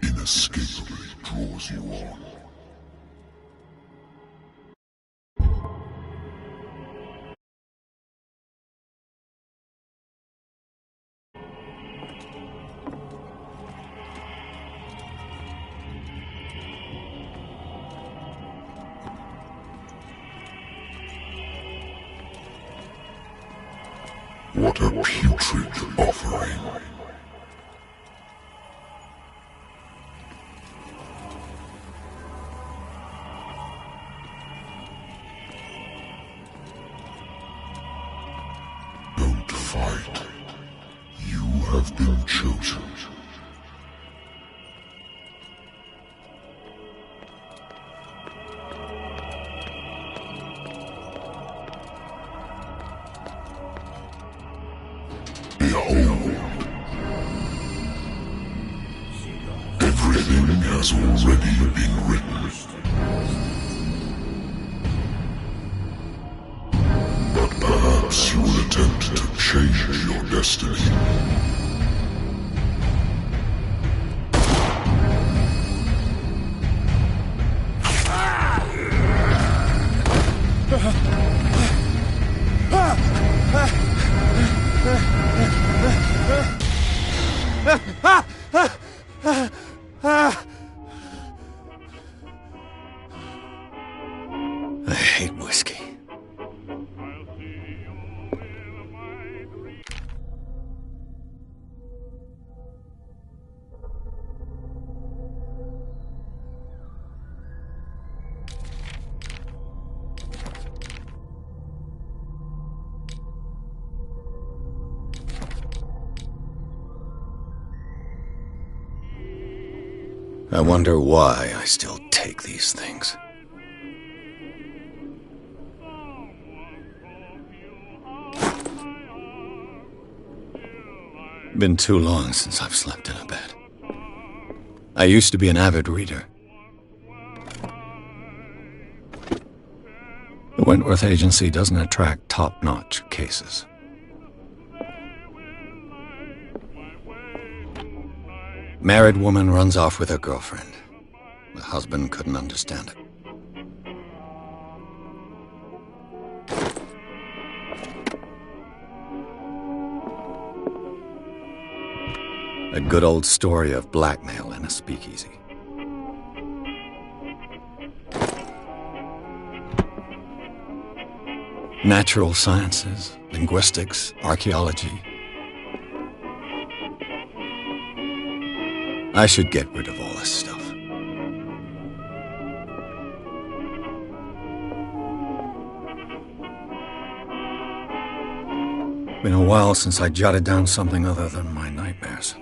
inescapably draws you on. What a putrid offering. Don't fight. You have been chosen. Behold. Everything has already been written. But perhaps you will attempt to change your destiny. I hate whiskey. I wonder why I still take these things. Been too long since I've slept in a bed. I used to be an avid reader. The Wentworth Agency doesn't attract top-notch cases. Married woman runs off with her girlfriend. The husband couldn't understand it. A good old story of blackmail in a speakeasy. Natural sciences, linguistics, archaeology. I should get rid of all this stuff. Been a while since I jotted down something other than my nightmares.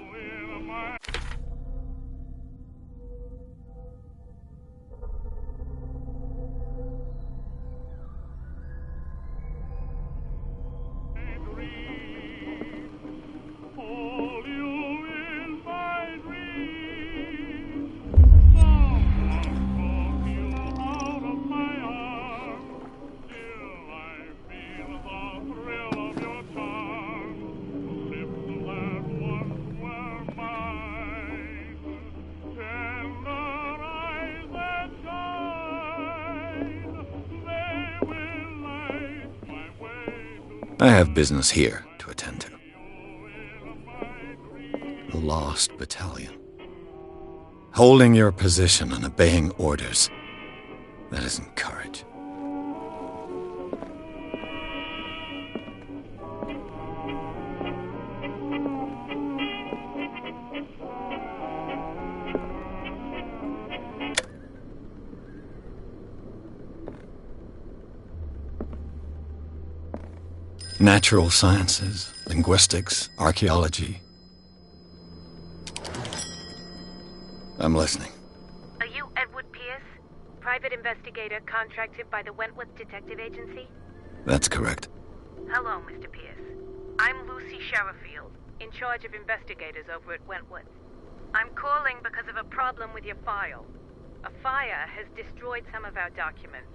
I have business here to attend to. The Lost Battalion. Holding your position and obeying orders. That isn't courage. Natural sciences, linguistics, archaeology. I'm listening. Are you Edward Pierce? Private investigator contracted by the Wentworth Detective Agency? That's correct. Hello, Mr. Pierce. I'm Lucy Sherifield, in charge of investigators over at Wentworth. I'm calling because of a problem with your file. A fire has destroyed some of our documents.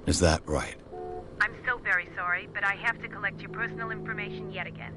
Is that right? I'm so very sorry, but I have to collect your personal information yet again.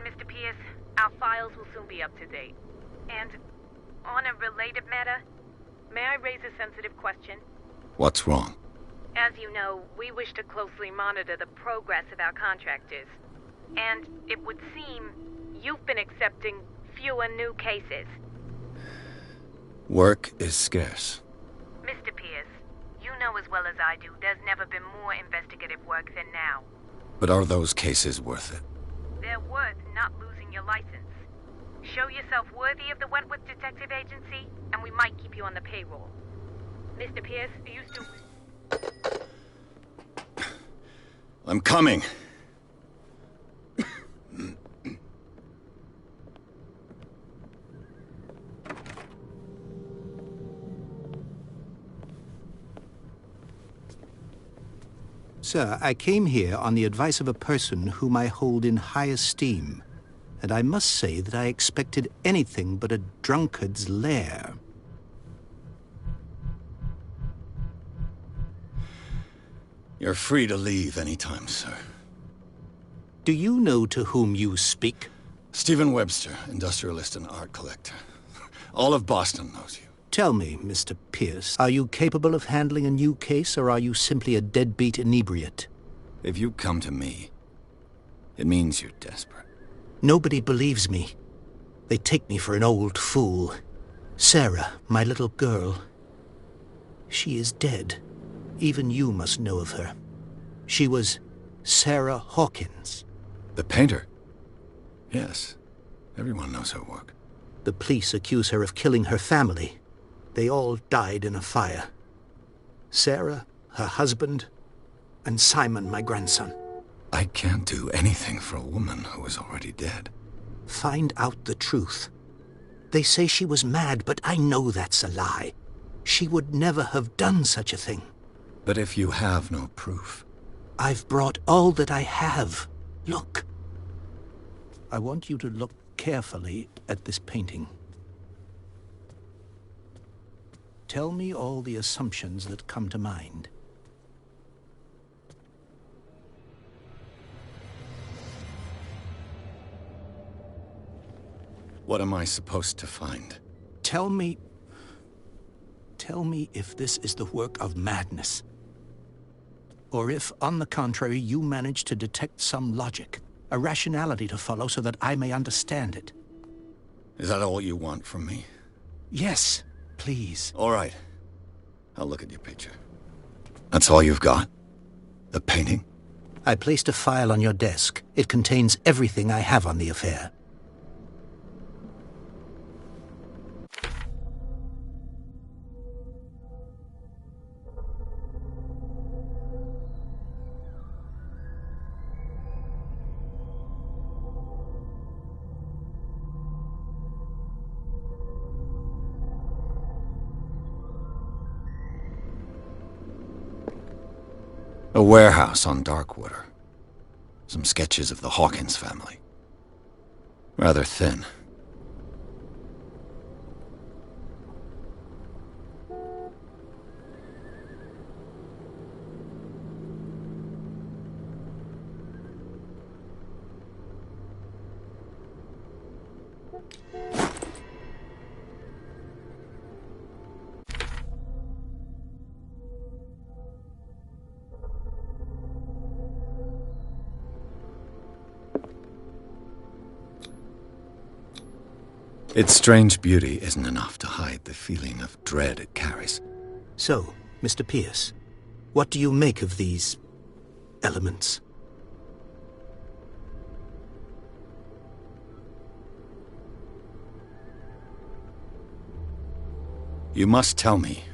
Mr. Pierce, our files will soon be up to date. And on a related matter, may I raise a sensitive question? What's wrong? As you know, we wish to closely monitor the progress of our contractors. And it would seem you've been accepting fewer new cases. Work is scarce. Mr. Pierce, you know as well as I do, there's never been more investigative work than now. But are those cases worth it? They're worth not losing your license. Show yourself worthy of the Wentworth Detective Agency, and we might keep you on the payroll. Mr. Pierce, are you still... I'm coming. Sir, I came here on the advice of a person whom I hold in high esteem. and I must say that I expected anything but a drunkard's lair. You're free to leave anytime, sir. Do you know to whom you speak? Stephen Webster, industrialist and art collector. All of Boston knows you. Tell me, Mr. Pierce, are you capable of handling a new case, or are you simply a deadbeat inebriate? If you come to me, it means you're desperate. Nobody believes me. They take me for an old fool. Sarah, my little girl, she is dead. Even you must know of her. She was Sarah Hawkins. The painter? Yes. Everyone knows her work. The police accuse her of killing her family. They all died in a fire. Sarah, her husband, and Simon, my grandson. I can't do anything for a woman who is already dead. Find out the truth. They say she was mad, but I know that's a lie. She would never have done such a thing. But if you have no proof... I've brought all that I have. Look. I want you to look carefully at this painting. Tell me all the assumptions that come to mind. What am I supposed to find? Tell me if this is the work of madness. Or if, on the contrary, you manage to detect some logic, a rationality to follow so that I may understand it. Is that all you want from me? Yes, please. All right. I'll look at your picture. That's all you've got? The painting? I placed a file on your desk. It contains everything I have on the affair. A warehouse on Darkwater. Some sketches of the Hawkins family. Rather thin. Its strange beauty isn't enough to hide the feeling of dread it carries. So, Mr. Pierce, what do you make of these elements? You must tell me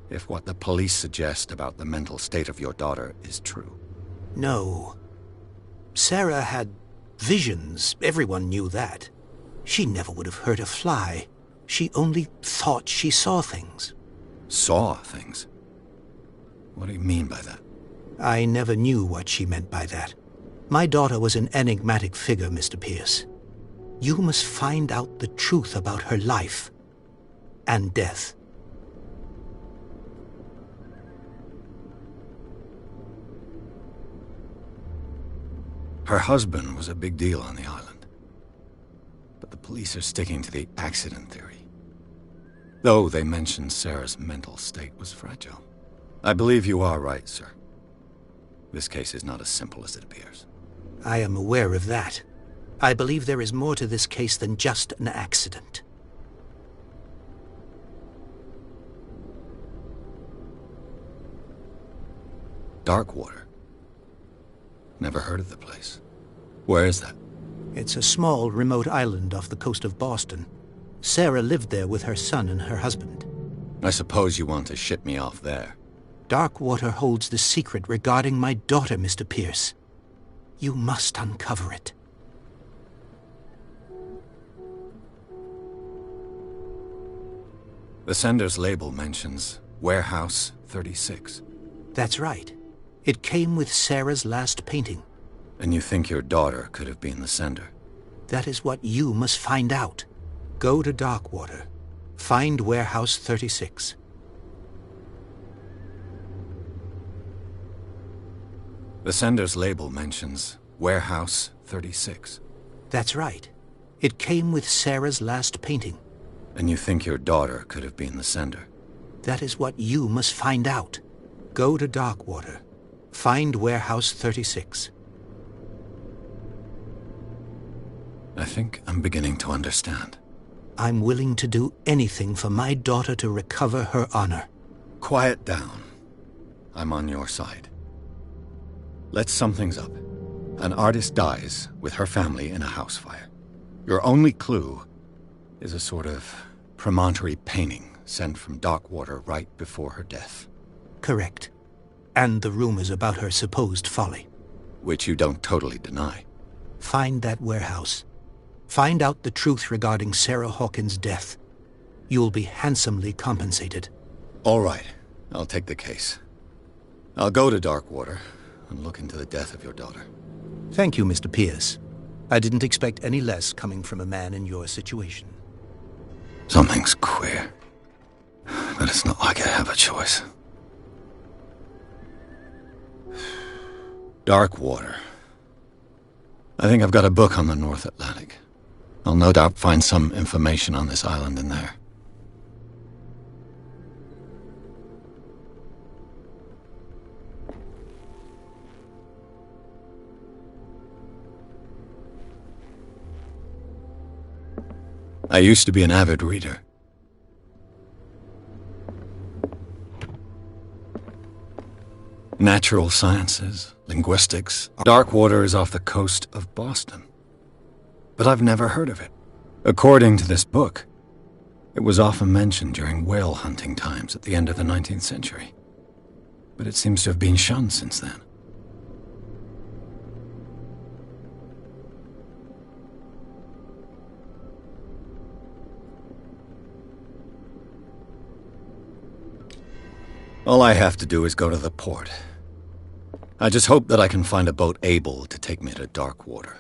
if what the police suggest about the mental state of your daughter is true. No. Sarah had visions. Everyone knew that. She never would have hurt a fly. She only thought she saw things. Saw things? What do you mean by that? I never knew what she meant by that. My daughter was an enigmatic figure, Mr. Pierce. You must find out the truth about her life and death. Her husband was a big deal on the island. But the police are sticking to the accident theory. Though they mentioned Sarah's mental state was fragile. I believe you are right, sir. This case is not as simple as it appears. I am aware of that. I believe there is more to this case than just an accident. Darkwater? Never heard of the place. Where is that? It's a small, remote island off the coast of Boston. Sarah lived there with her son and her husband. I suppose you want to ship me off there. Darkwater holds the secret regarding my daughter, Mr. Pierce. You must uncover it. The sender's label mentions Warehouse 36. That's right. It came with Sarah's last painting. And you think your daughter could have been the sender? That is what you must find out. Go to Darkwater. Find Warehouse 36. The sender's label mentions Warehouse 36. That's right. It came with Sarah's last painting. And you think your daughter could have been the sender? That is what you must find out. Go to Darkwater. Find Warehouse 36. I think I'm beginning to understand. I'm willing to do anything for my daughter to recover her honor. Quiet down. I'm on your side. Let's sum things up. An artist dies with her family in a house fire. Your only clue is a sort of promontory painting sent from Darkwater right before her death. Correct. And the rumors about her supposed folly. Which you don't totally deny. Find that warehouse. Find out the truth regarding Sarah Hawkins' death. You'll be handsomely compensated. All right. I'll take the case. I'll go to Darkwater and look into the death of your daughter. Thank you, Mr. Pierce. I didn't expect any less coming from a man in your situation. Something's queer. But it's not like I have a choice. Darkwater. I think I've got a book on the North Atlantic. I'll no doubt find some information on this island in there. I used to be an avid reader. Natural sciences, linguistics. Darkwater is off the coast of Boston. But I've never heard of it. According to this book, it was often mentioned during whale hunting times at the end of the 19th century. But it seems to have been shunned since then. All I have to do is go to the port. I just hope that I can find a boat able to take me to Darkwater.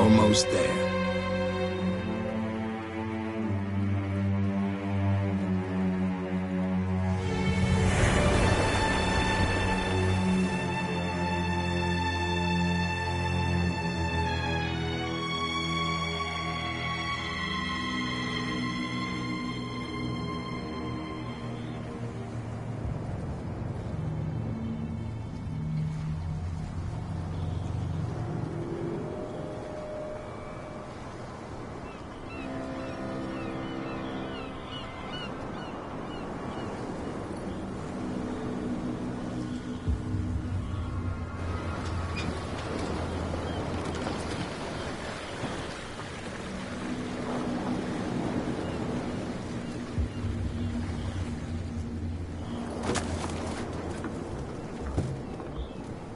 almost there.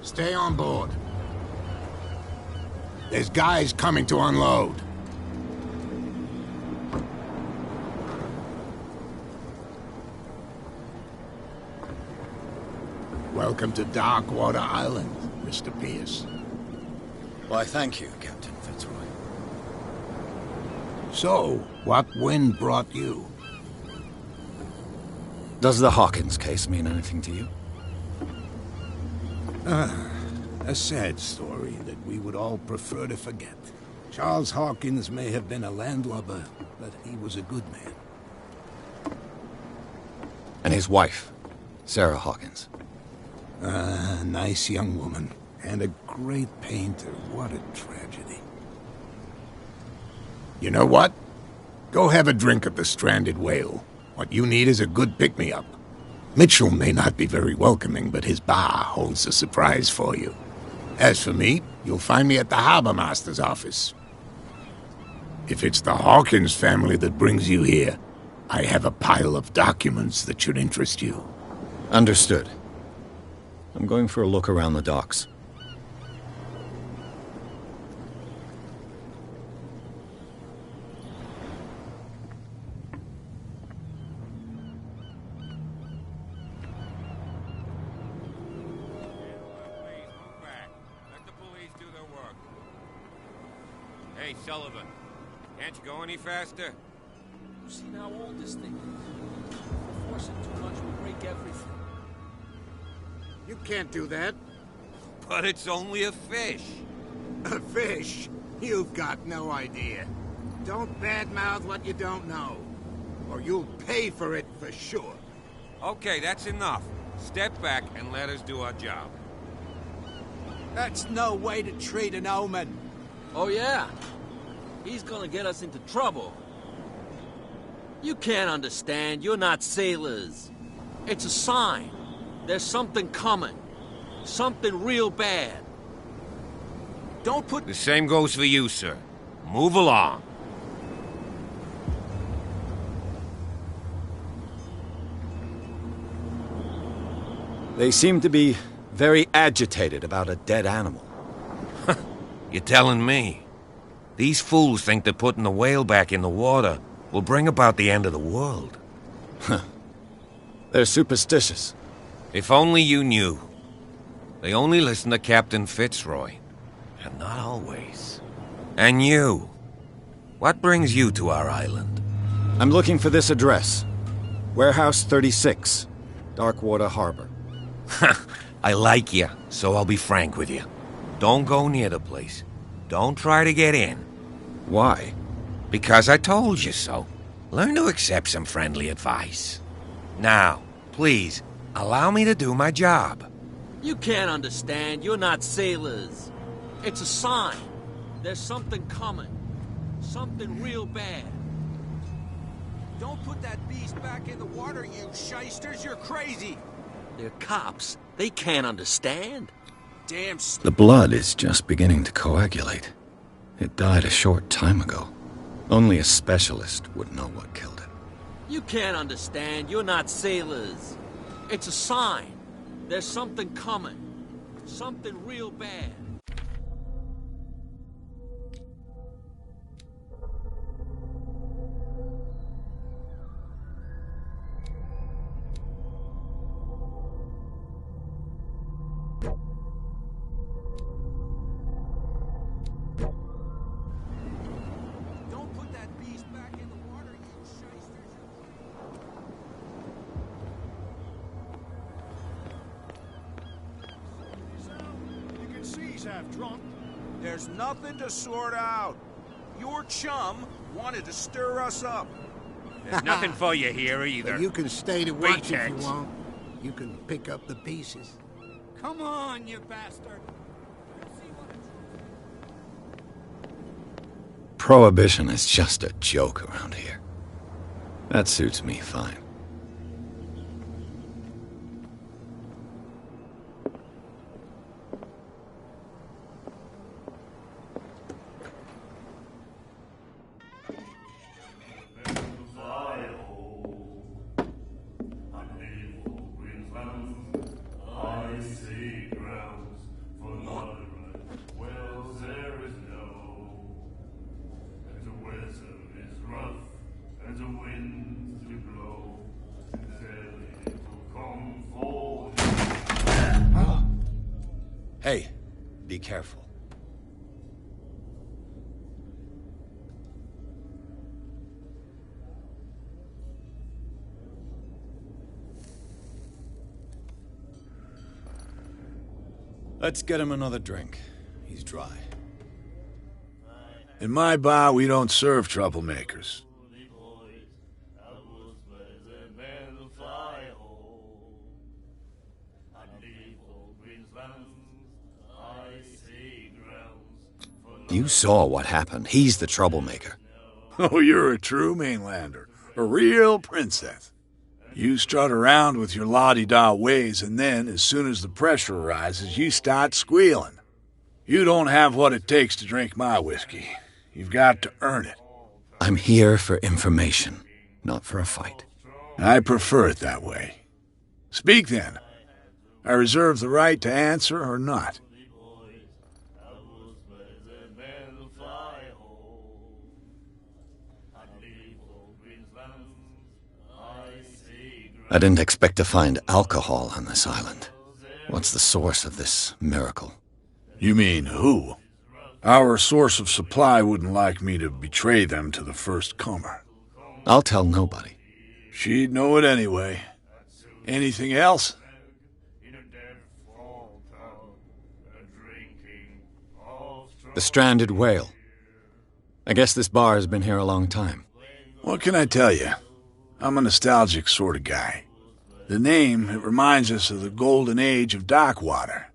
Stay on board. There's guys coming to unload. Welcome to Darkwater Island, Mr. Pierce. Why, thank you, Captain Fitzroy. So, what wind brought you? Does the Hawkins case mean anything to you? A sad story that we would all prefer to forget. Charles Hawkins may have been a landlubber, but he was a good man. And his wife, Sarah Hawkins. A nice young woman, and a great painter. What a tragedy. You know what? Go have a drink at the Stranded Whale. What you need is a good pick-me-up. Mitchell may not be very welcoming, but his bar holds a surprise for you. As for me, you'll find me at the Harbor Master's office. If it's the Hawkins family that brings you here, I have a pile of documents that should interest you. Understood. I'm going for a look around the docks. Hey, Sullivan. Can't you go any faster? You see how old this thing is? If we force it too much, we'll break everything. You can't do that. But it's only a fish. A fish? You've got no idea. Don't badmouth what you don't know, or you'll pay for it for sure. Okay, that's enough. Step back and let us do our job. That's no way to treat an omen. Oh, yeah? He's gonna get us into trouble. You can't understand. You're not sailors. It's a sign. There's something coming. Something real bad. Don't put... The same goes for you, sir. Move along. They seem to be very agitated about a dead animal. You're telling me? These fools think that putting the whale back in the water will bring about the end of the world. They're superstitious. If only you knew. They only listen to Captain Fitzroy. And not always. And you. What brings you to our island? I'm looking for this address. Warehouse 36, Darkwater Harbor. I like you, so I'll be frank with you. Don't go near the place. Don't try to get in. Why? Because I told you so. Learn to accept some friendly advice. Now, please, allow me to do my job. You can't understand. You're not sailors. It's a sign. There's something coming. Something real bad. Don't put that beast back in the water, you shysters. You're crazy. They're cops. They can't understand. Damn The blood is just beginning to coagulate. It died a short time ago. Only a specialist would know what killed it. You can't understand. You're not sailors. It's a sign. There's something coming. Something real bad. he's half drunk. There's nothing to sort out. Your chum wanted to stir us up. There's nothing for you here either. But you can stay to watch if you Pretense. want. You can pick up the pieces. Come on, you bastard. Prohibition is just a joke around here. That suits me fine. Hey, be careful. Let's get him another drink. He's dry. In my bar, we don't serve troublemakers. You saw what happened. He's the troublemaker. Oh, you're a true mainlander. A real princess. You strut around with your la-di-da ways, and then, as soon as the pressure arises, you start squealing. You don't have what it takes to drink my whiskey. You've got to earn it. I'm here for information, not for a fight. I prefer it that way. Speak then. I reserve the right to answer or not. I didn't expect to find alcohol on this island. What's the source of this miracle? You mean who? Our source of supply wouldn't like me to betray them to the first comer. I'll tell nobody. She'd know it anyway. Anything else? The stranded whale. I guess this bar has been here a long time. What can I tell you? I'm a nostalgic sort of guy. The name, it reminds us of the golden age of dock water,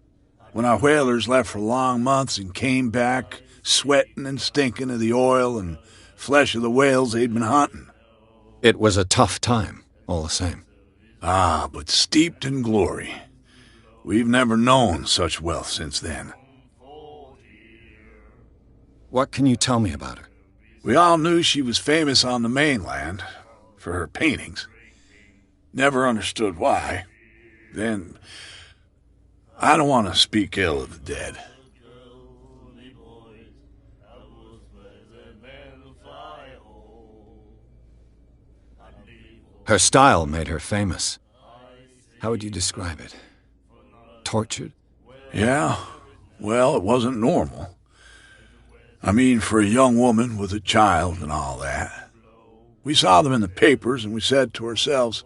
when our whalers left for long months and came back sweating and stinking of the oil and flesh of the whales they'd been hunting. It was a tough time, all the same. Ah, but steeped in glory. We've never known such wealth since then. What can you tell me about her? We all knew she was famous on the mainland for her paintings. Never understood why. Then, I don't want to speak ill of the dead. Her style made her famous. How would you describe it? Tortured? Yeah, well, it wasn't normal. I mean, for a young woman with a child and all that. We saw them in the papers and we said to ourselves,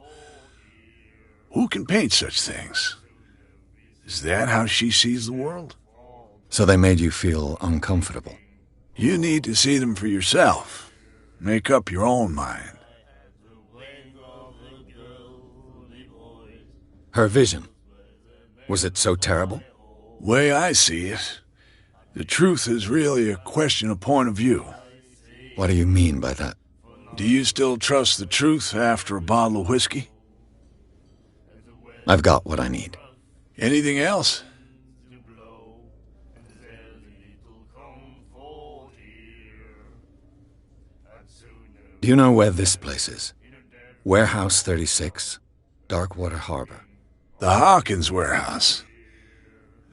who can paint such things? Is that how she sees the world? So they made you feel uncomfortable? You need to see them for yourself. Make up your own mind. Her vision. Was it so terrible? Way I see it, the truth is really a question of point of view. What do you mean by that? Do you still trust the truth after a bottle of whiskey? I've got what I need. Anything else? Do you know where this place is? Warehouse 36, Darkwater Harbor. The Hawkins warehouse.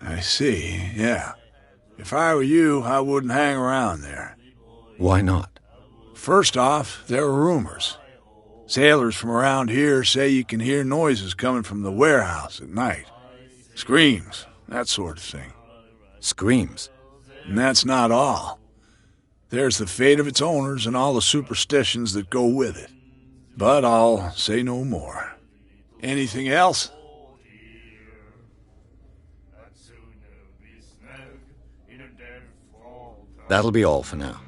I see, yeah. If I were you, I wouldn't hang around there. Why not? First off, there are rumors. Sailors from around here say you can hear noises coming from the warehouse at night. Screams, that sort of thing. Screams? And that's not all. There's the fate of its owners and all the superstitions that go with it. But I'll say no more. Anything else? That'll be all for now.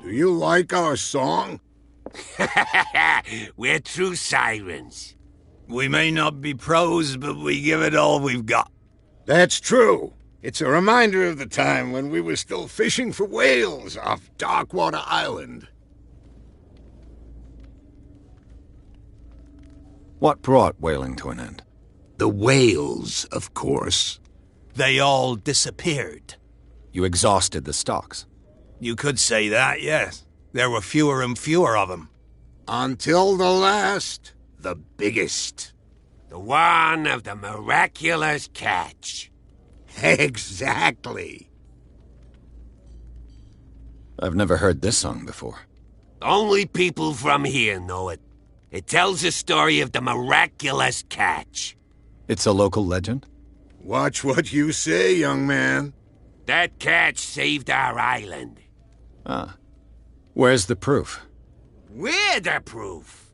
Do you like our song? We're true sirens. We may not be pros, but we give it all we've got. That's true. It's a reminder of the time when we were still fishing for whales off Darkwater Island. What brought whaling to an end? The whales, of course. They all disappeared. You exhausted the stocks. You could say that, yes. There were fewer and fewer of them. Until the last, the biggest. The one of the miraculous catch. Exactly. I've never heard this song before. Only people from here know it. It tells the story of the miraculous catch. It's a local legend? Watch what you say, young man. That catch saved our island. Ah. Where's the proof? We're the proof.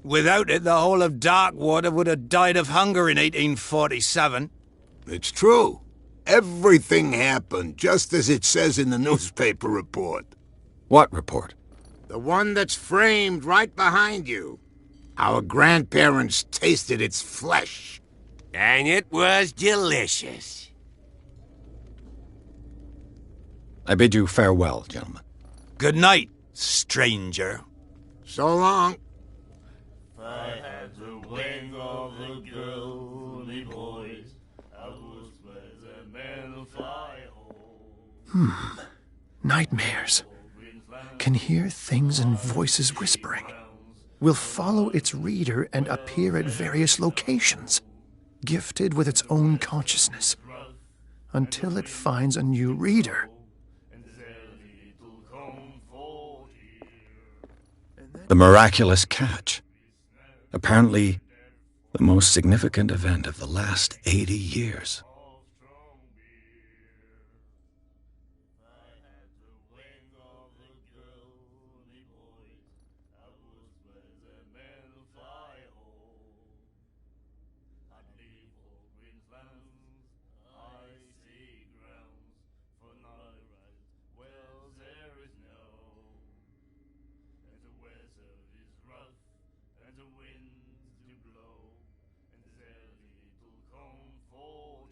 Without it, the whole of Darkwater would have died of hunger in 1847. It's true. Everything happened just as it says in the newspaper report. What report? The one that's framed right behind you. Our grandparents tasted its flesh. And it was delicious. I bid you farewell, gentlemen. Good night, stranger. So long. If I had the wing of the girly boys, I would spread a man fly home. Nightmares. Can hear things and voices whispering. Will follow its reader and appear at various locations, gifted with its own consciousness, until it finds a new reader. The miraculous catch. Apparently, the most significant event of the last 80 years.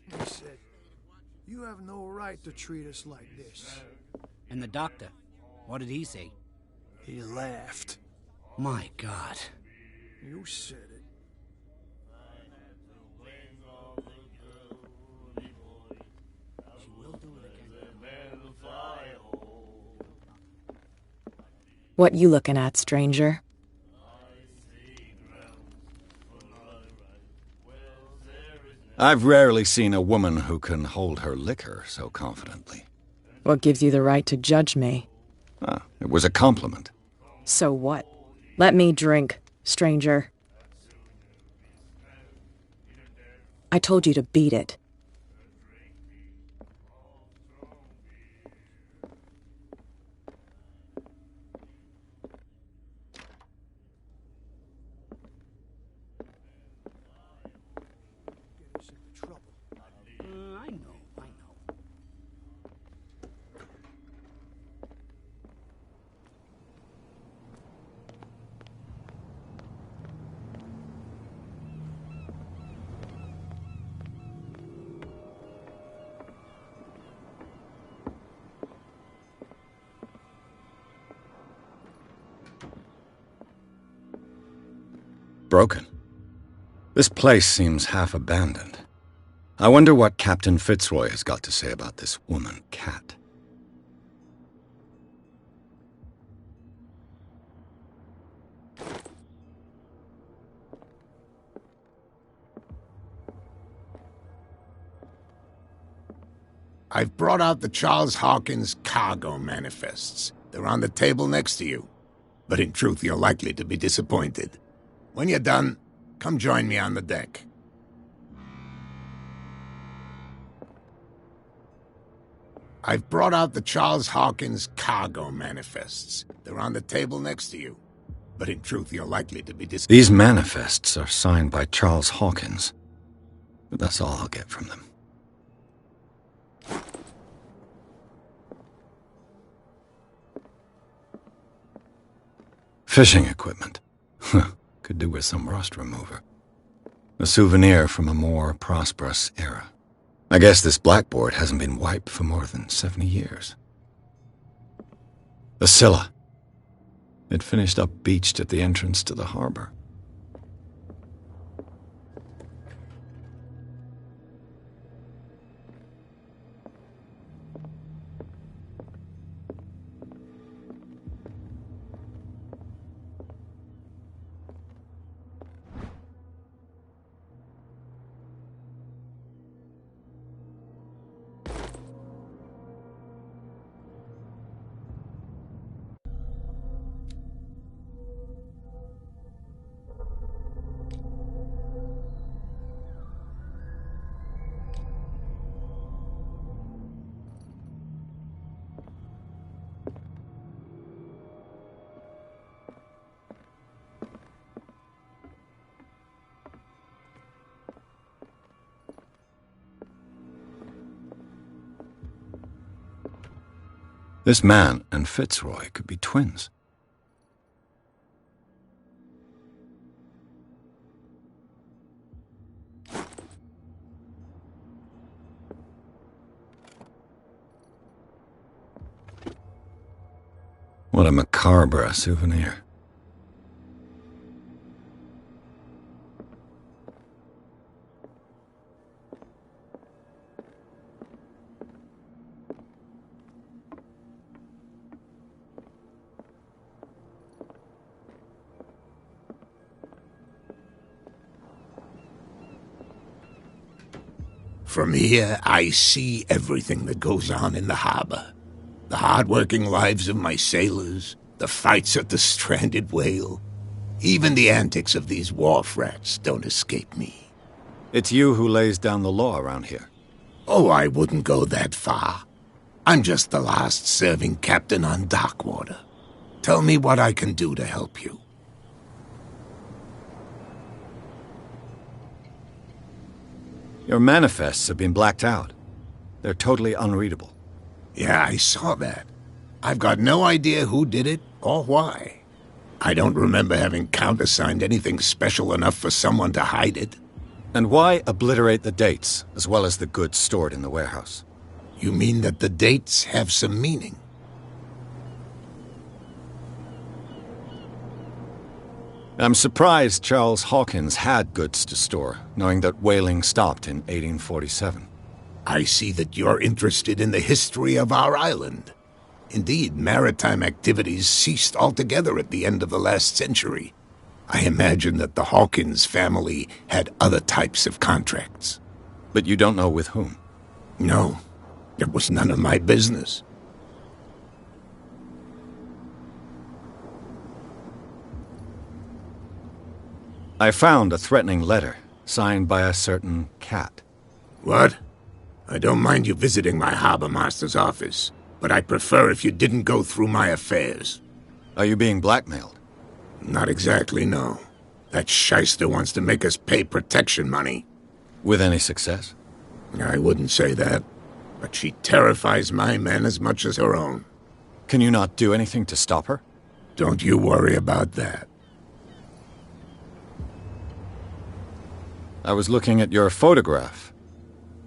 He said, "You have no right to treat us like this." And the doctor, what did he say? He laughed. My God. You said it. She will do it again. What you looking at, stranger? I've rarely seen a woman who can hold her liquor so confidently. What gives you the right to judge me? Ah, it was a compliment. So what? Let me drink, stranger. I told you to beat it. I know. Broken. This place seems half abandoned. I wonder what Captain Fitzroy has got to say about this woman, Cat. I've brought out the Charles Hawkins cargo manifests. They're on the table next to you. But in truth, you're likely to be disappointed. When you're done, come join me on the deck. I've brought out the Charles Hawkins cargo manifests. They're on the table next to you. but in truth you're likely to be These manifests are signed by Charles Hawkins, but that's all I'll get from them. Fishing equipment. Could do with some rust remover. A souvenir from a more prosperous era. I guess this blackboard hasn't been wiped for more than 70 years. The Scylla. It finished up beached at the entrance to the harbor. This man and Fitzroy could be twins. What a macabre souvenir. From here, I see everything that goes on in the harbor. The hard-working lives of my sailors, the fights at the stranded whale. Even the antics of these wharf rats don't escape me. It's you who lays down the law around here. Oh, I wouldn't go that far. I'm just the last serving captain on Darkwater. Tell me what I can do to help you. Your manifests have been blacked out. They're totally unreadable. Yeah, I saw that. I've got no idea who did it or why. I don't remember having countersigned anything special enough for someone to hide it. And why obliterate the dates, as well as the goods stored in the warehouse? You mean that the dates have some meaning? I'm surprised Charles Hawkins had goods to store, knowing that whaling stopped in 1847. I see that you're interested in the history of our island. Indeed, maritime activities ceased altogether at the end of the last century. I imagine that the Hawkins family had other types of contracts. But you don't know with whom? No, it was none of my business. I found a threatening letter, signed by a certain cat. What? I don't mind you visiting my harbor master's office, but I prefer if you didn't go through my affairs. Are you being blackmailed? Not exactly, no. That shyster wants to make us pay protection money. With any success? I wouldn't say that, but she terrifies my men as much as her own. Can you not do anything to stop her? Don't you worry about that. I was looking at your photograph.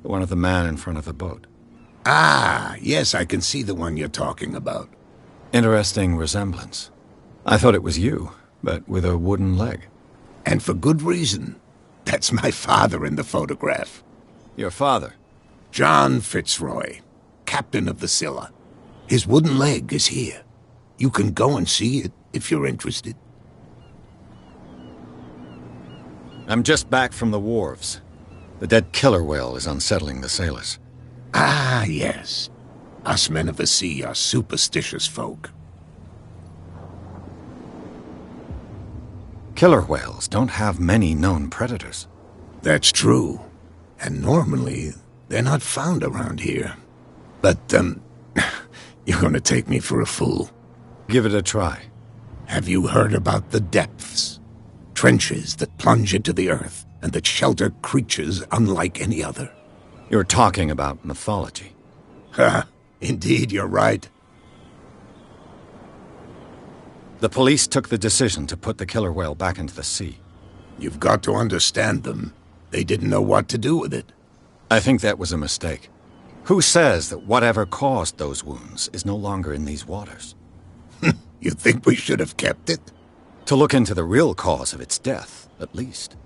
The one of the man in front of the boat. Ah, yes, I can see the one you're talking about. Interesting resemblance. I thought it was you, but with a wooden leg. And for good reason. That's my father in the photograph. Your father? John Fitzroy, captain of the Scylla. His wooden leg is here. You can go and see it if you're interested. I'm just back from the wharves. The dead killer whale is unsettling the sailors. Ah, yes. Us men of the sea are superstitious folk. Killer whales don't have many known predators. That's true. And normally, they're not found around here. But, you're gonna take me for a fool. Give it a try. Have you heard about the depths? Trenches that plunge into the earth and that shelter creatures unlike any other. You're talking about mythology. Ha! Indeed, you're right. The police took the decision to put the killer whale back into the sea. You've got to understand them. They didn't know what to do with it. I think that was a mistake. Who says that whatever caused those wounds is no longer in these waters? You think we should have kept it? To look into the real cause of its death, at least.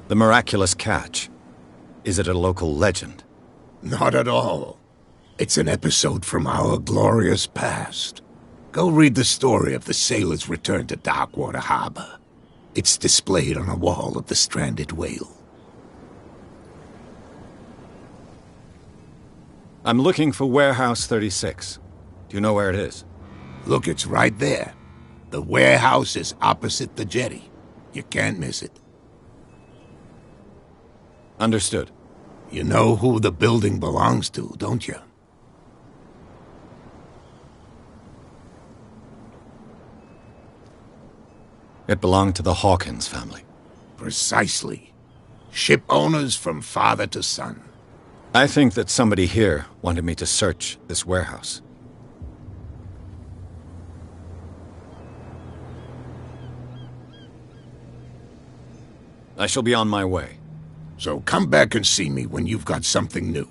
The miraculous catch. Is it a local legend? Not at all. It's an episode from our glorious past. Go read the story of the sailor's return to Darkwater Harbor. It's displayed on a wall of the stranded whale. I'm looking for Warehouse 36. Do you know where it is? Look, it's right there. The warehouse is opposite the jetty. You can't miss it. Understood. You know who the building belongs to, don't you? It belonged to the Hawkins family. Precisely. Ship owners from father to son. I think that somebody here wanted me to search this warehouse. I shall be on my way. So come back and see me when you've got something new.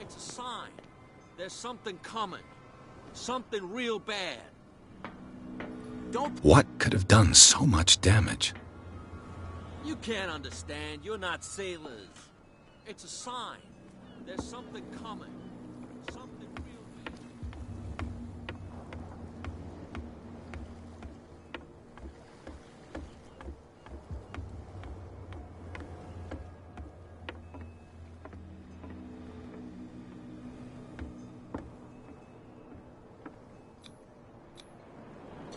It's a sign. There's something coming. Something real bad. Don't... What could have done so much damage? You can't understand. You're not sailors. It's a sign. There's something coming. Something real bad.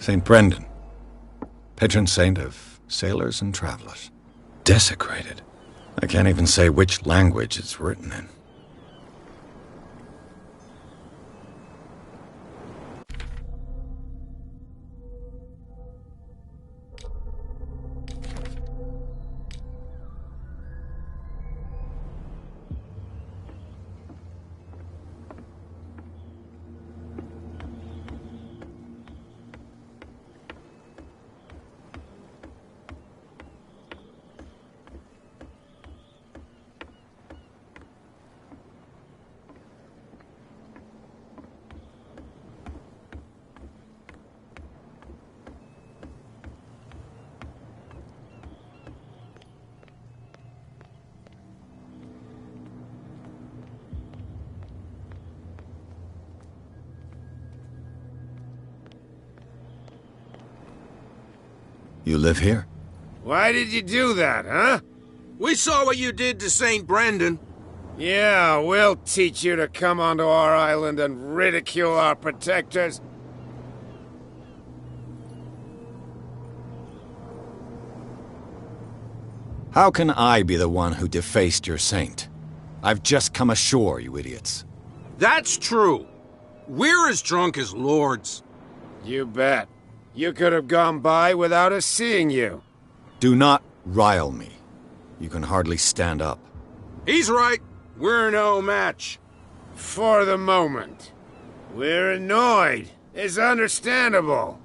St. Brendan, patron saint of sailors and travelers. Desecrated. I can't even say which language it's written in. You live here? Why did you do that, huh? We saw what you did to St. Brendan. Yeah, we'll teach you to come onto our island and ridicule our protectors. How can I be the one who defaced your saint? I've just come ashore, you idiots. That's true. We're as drunk as lords. You bet. You could have gone by without us seeing you. Do not rile me. You can hardly stand up. He's right. We're no match. For the moment. We're annoyed. It's understandable.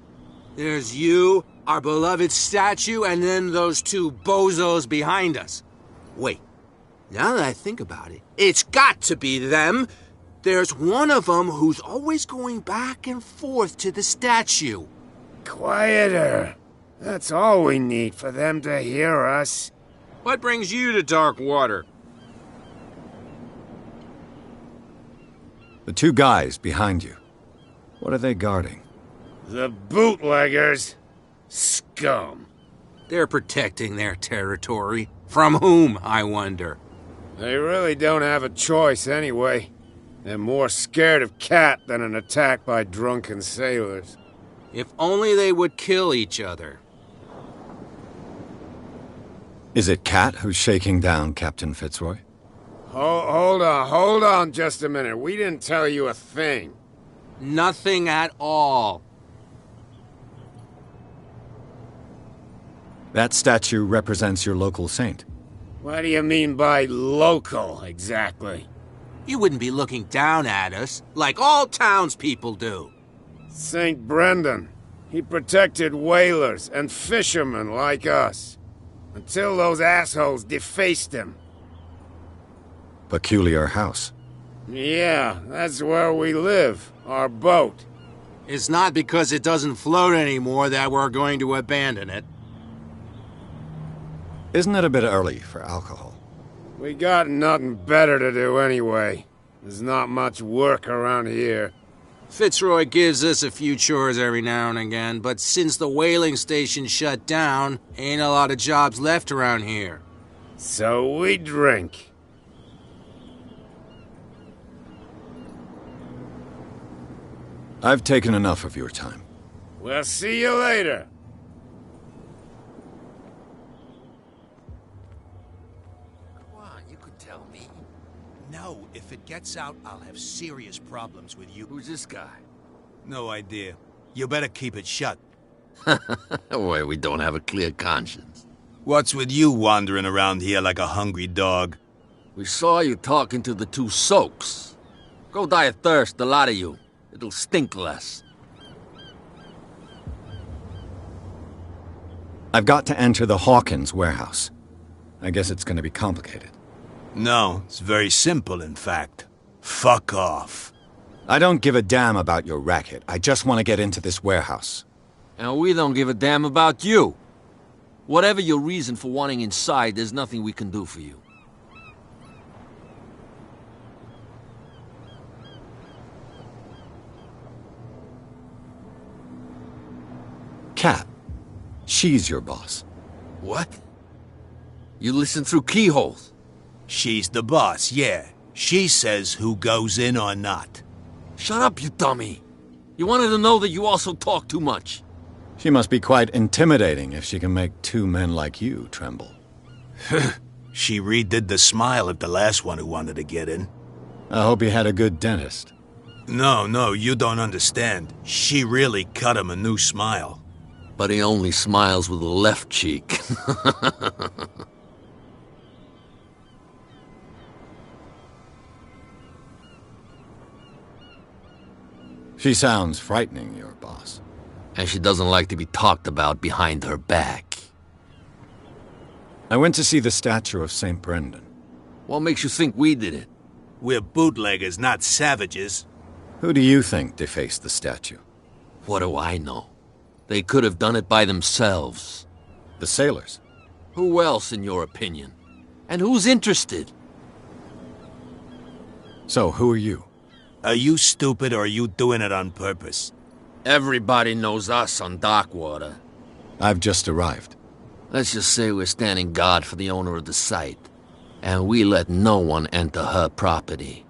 There's you, our beloved statue, and then those two bozos behind us. Wait, now that I think about it, it's got to be them. There's one of them who's always going back and forth to the statue. Quieter. That's all we need for them to hear us. What brings you to Darkwater? The two guys behind you. What are they guarding? The bootleggers. Scum. They're protecting their territory. From whom, I wonder? They really don't have a choice anyway. They're more scared of Cat than an attack by drunken sailors. If only they would kill each other. Is it Cat who's shaking down Captain Fitzroy? Hold on just a minute. We didn't tell you a thing. Nothing at all. That statue represents your local saint. What do you mean by local, exactly? You wouldn't be looking down at us, like all townspeople do. St. Brendan. He protected whalers and fishermen like us. Until those assholes defaced him. Peculiar house. Yeah, that's where we live. Our boat. It's not because it doesn't float anymore that we're going to abandon it. Isn't it a bit early for alcohol? We got nothing better to do anyway. There's not much work around here. Fitzroy gives us a few chores every now and again, but since the whaling station shut down, ain't a lot of jobs left around here. So we drink. I've taken enough of your time. We'll see you later. No, if it gets out, I'll have serious problems with you. Who's this guy? No idea. You better keep it shut. Why, we don't have a clear conscience. What's with you wandering around here like a hungry dog? We saw you talking to the two soaks. Go die of thirst, the lot of you. It'll stink less. I've got to enter the Hawkins warehouse. I guess it's going to be complicated. No, it's very simple, in fact. Fuck off. I don't give a damn about your racket. I just want to get into this warehouse. And we don't give a damn about you. Whatever your reason for wanting inside, there's nothing we can do for you. Cat. She's your boss. What? You listen through keyholes? She's the boss, yeah. She says who goes in or not. Shut up, you dummy. You wanted to know that you also talk too much. She must be quite intimidating if she can make two men like you tremble. She redid the smile of the last one who wanted to get in. I hope he had a good dentist. No, you don't understand. She really cut him a new smile. But he only smiles with the left cheek. She sounds frightening, your boss. And she doesn't like to be talked about behind her back. I went to see the statue of St. Brendan. What makes you think we did it? We're bootleggers, not savages. Who do you think defaced the statue? What do I know? They could have done it by themselves. The sailors? Who else, in your opinion? And who's interested? So, who are you? Are you stupid or are you doing it on purpose? Everybody knows us on Darkwater. I've just arrived. Let's just say we're standing guard for the owner of the site. And we let no one enter her property.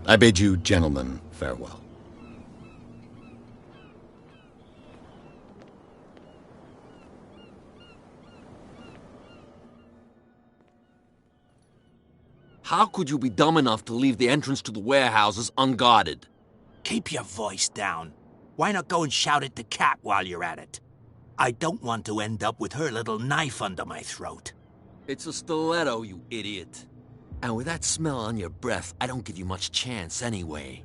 I bid you gentlemen farewell. How could you be dumb enough to leave the entrance to the warehouses unguarded? Keep your voice down. Why not go and shout at the cat while you're at it? I don't want to end up with her little knife under my throat. It's a stiletto, you idiot. And with that smell on your breath, I don't give you much chance anyway.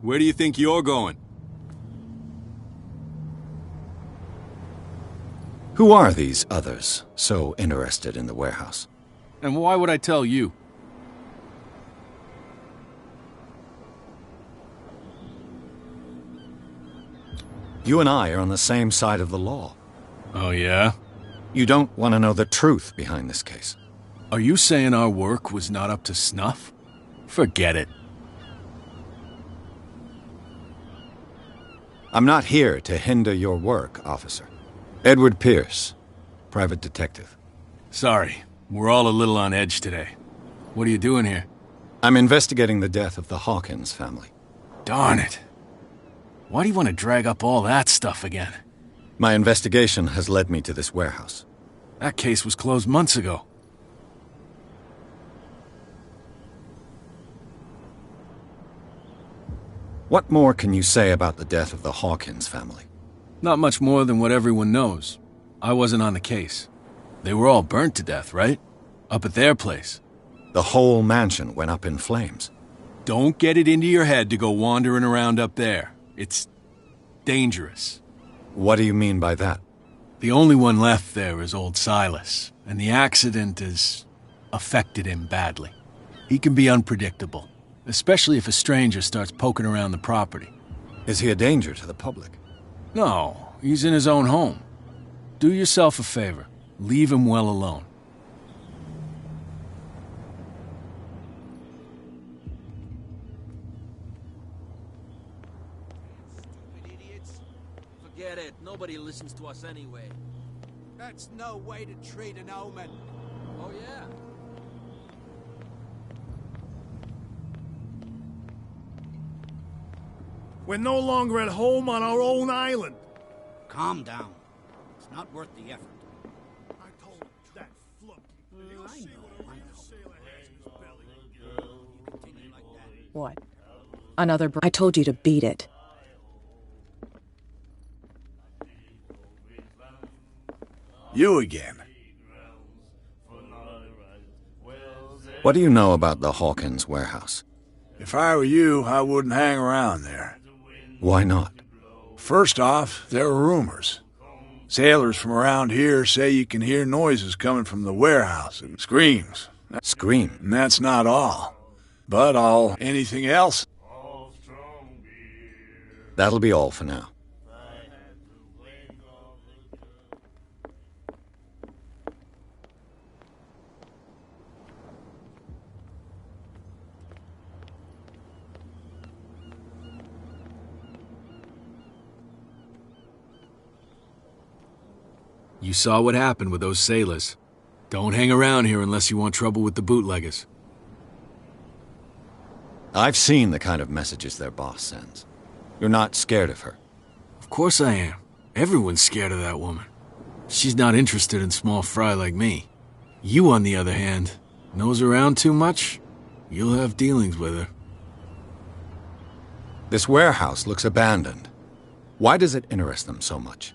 Where do you think you're going? Who are these others so interested in the warehouse? And why would I tell you? You and I are on the same side of the law. Oh, yeah? You don't want to know the truth behind this case. Are you saying our work was not up to snuff? Forget it. I'm not here to hinder your work, officer. Edward Pierce, private detective. Sorry, we're all a little on edge today. What are you doing here? I'm investigating the death of the Hawkins family. Darn it. Why do you want to drag up all that stuff again? My investigation has led me to this warehouse. That case was closed months ago. What more can you say about the death of the Hawkins family? Not much more than what everyone knows. I wasn't on the case. They were all burnt to death, right? Up at their place. The whole mansion went up in flames. Don't get it into your head to go wandering around up there. It's dangerous. What do you mean by that? The only one left there is old Silas, and the accident has affected him badly. He can be unpredictable, especially if a stranger starts poking around the property. Is he a danger to the public? No, he's in his own home. Do yourself a favor. Leave him well alone. Stupid idiots. Forget it. Nobody listens to us anyway. That's no way to treat an omen. Oh, yeah? We're no longer at home on our own island. Calm down. It's not worth the effort. I told that flunky. I know. What? Another I told you to beat it. You again. What do you know about the Hawkins warehouse? If I were you, I wouldn't hang around there. Why not? First off, there are rumors. Sailors from around here say you can hear noises coming from the warehouse and screams. Scream? And that's not all. But anything else? That'll be all for now. You saw what happened with those sailors. Don't hang around here unless you want trouble with the bootleggers. I've seen the kind of messages their boss sends. You're not scared of her? Of course I am. Everyone's scared of that woman. She's not interested in small fry like me. You, on the other hand, nose around too much, you'll have dealings with her. This warehouse looks abandoned. Why does it interest them so much?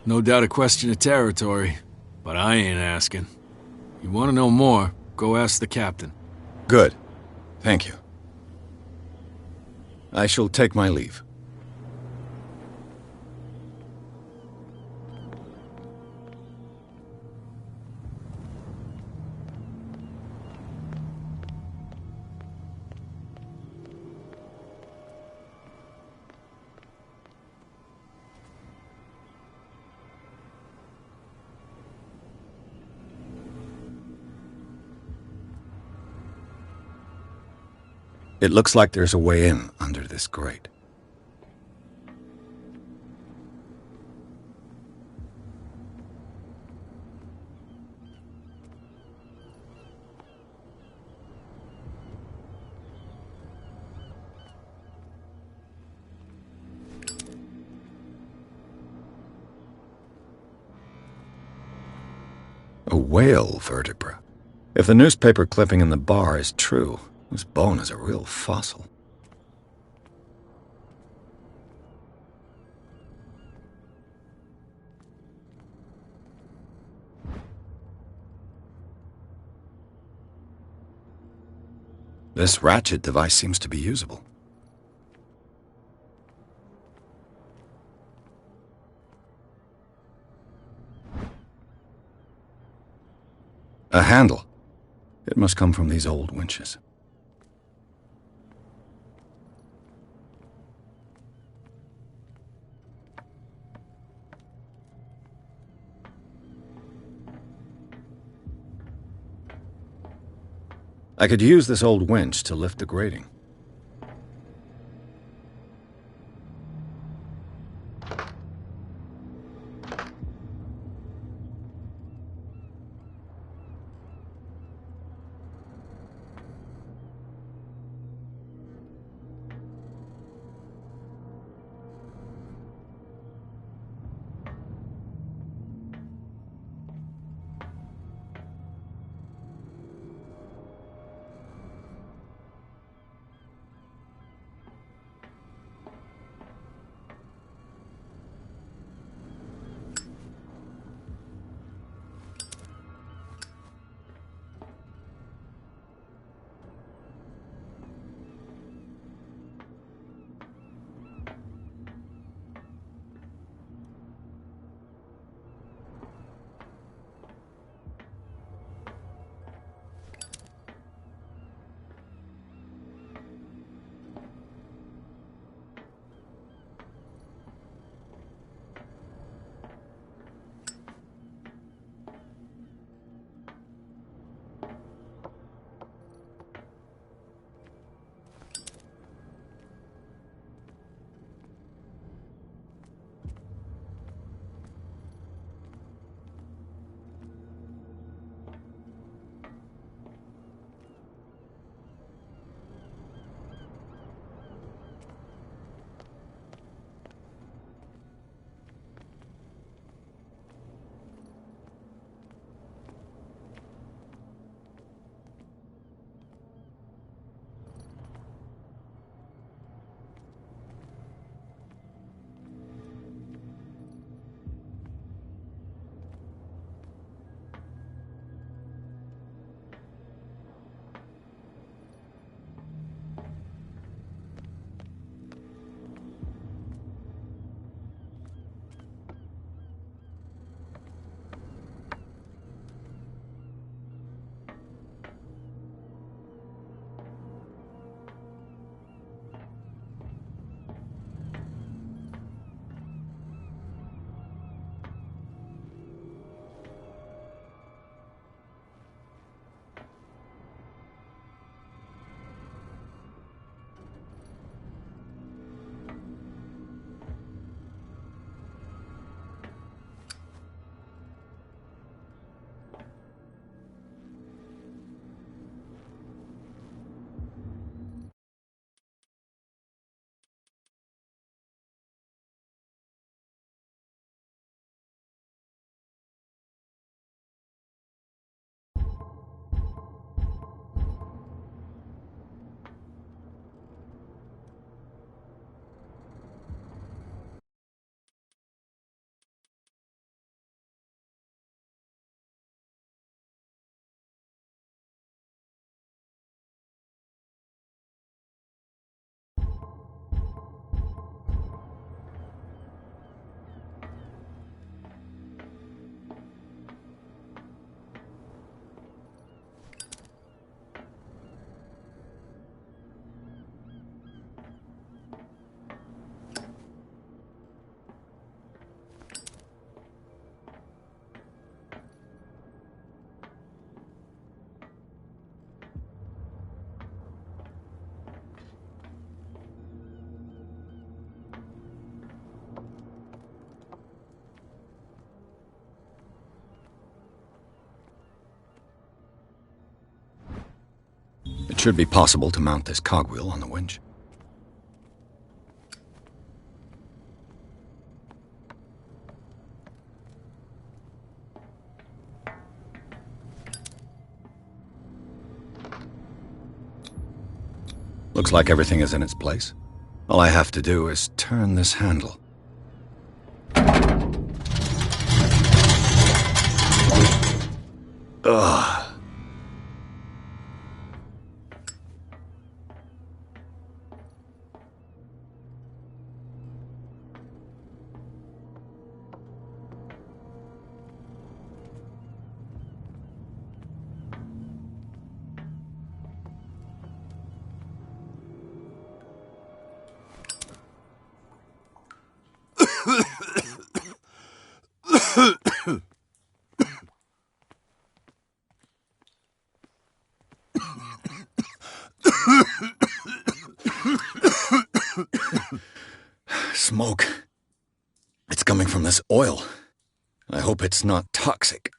No doubt a question of territory, but I ain't asking. You want to know more, go ask the captain. Good. Thank you. I shall take my leave. It looks like there's a way in under this grate. whale vertebra. If the newspaper clipping in the bar is true, this bone is a real fossil. This ratchet device seems to be usable. A handle. It must come from these old winches. I could use this old winch to lift the grating. It should be possible to mount this cogwheel on the winch. Looks like everything is in its place. All I have to do is turn this handle. Ugh. Smoke. It's coming from this oil. I hope it's not toxic.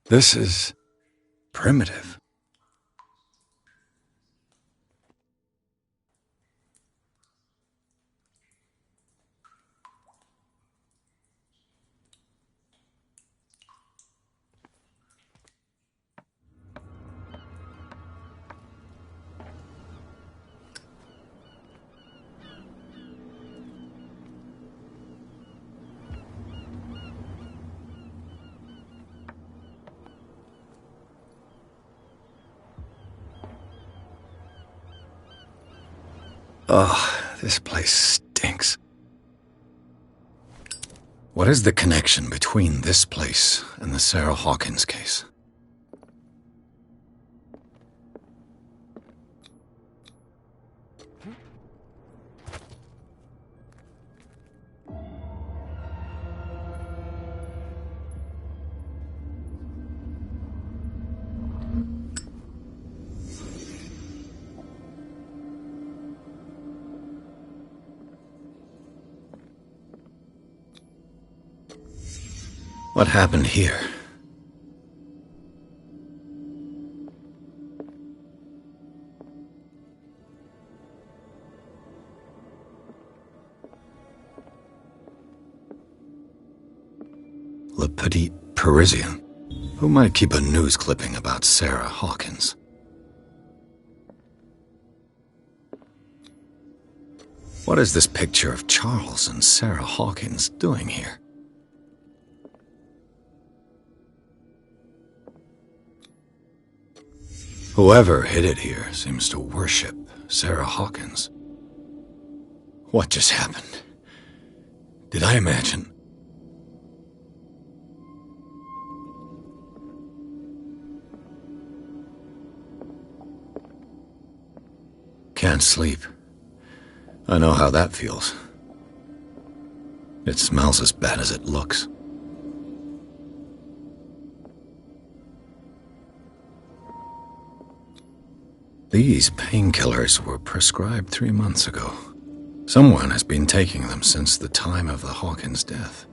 This is primitive. Ugh, this place stinks. What is the connection between this place and the Sarah Hawkins case? What happened here? Le Petit Parisien. Who might keep a news clipping about Sarah Hawkins? What is this picture of Charles and Sarah Hawkins doing here? Whoever hid it here seems to worship Sarah Hawkins. What just happened? Did I imagine? Can't sleep. I know how that feels. It smells as bad as it looks. These painkillers were prescribed 3 months ago. Someone has been taking them since the time of the Hawkins death.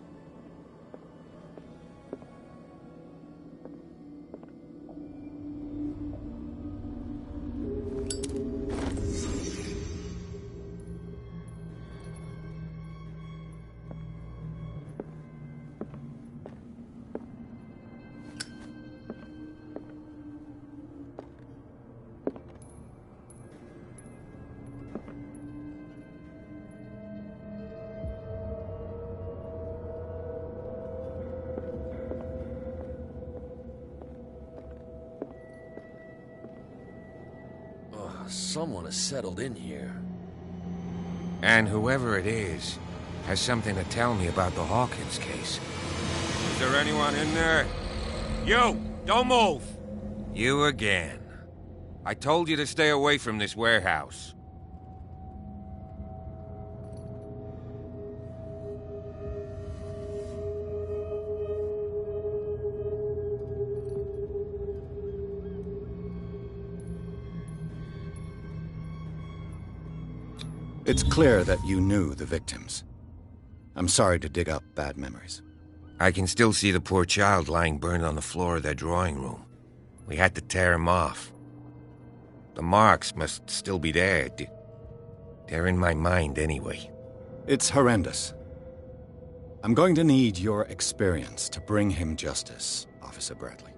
Someone has settled in here. And whoever it is has something to tell me about the Hawkins case. Is there anyone in there? You! Don't move! You again. I told you to stay away from this warehouse. It's clear that you knew the victims. I'm sorry to dig up bad memories. I can still see the poor child lying burned on the floor of their drawing room. We had to tear him off. The marks must still be there. They're in my mind anyway. It's horrendous. I'm going to need your experience to bring him justice, Officer Bradley.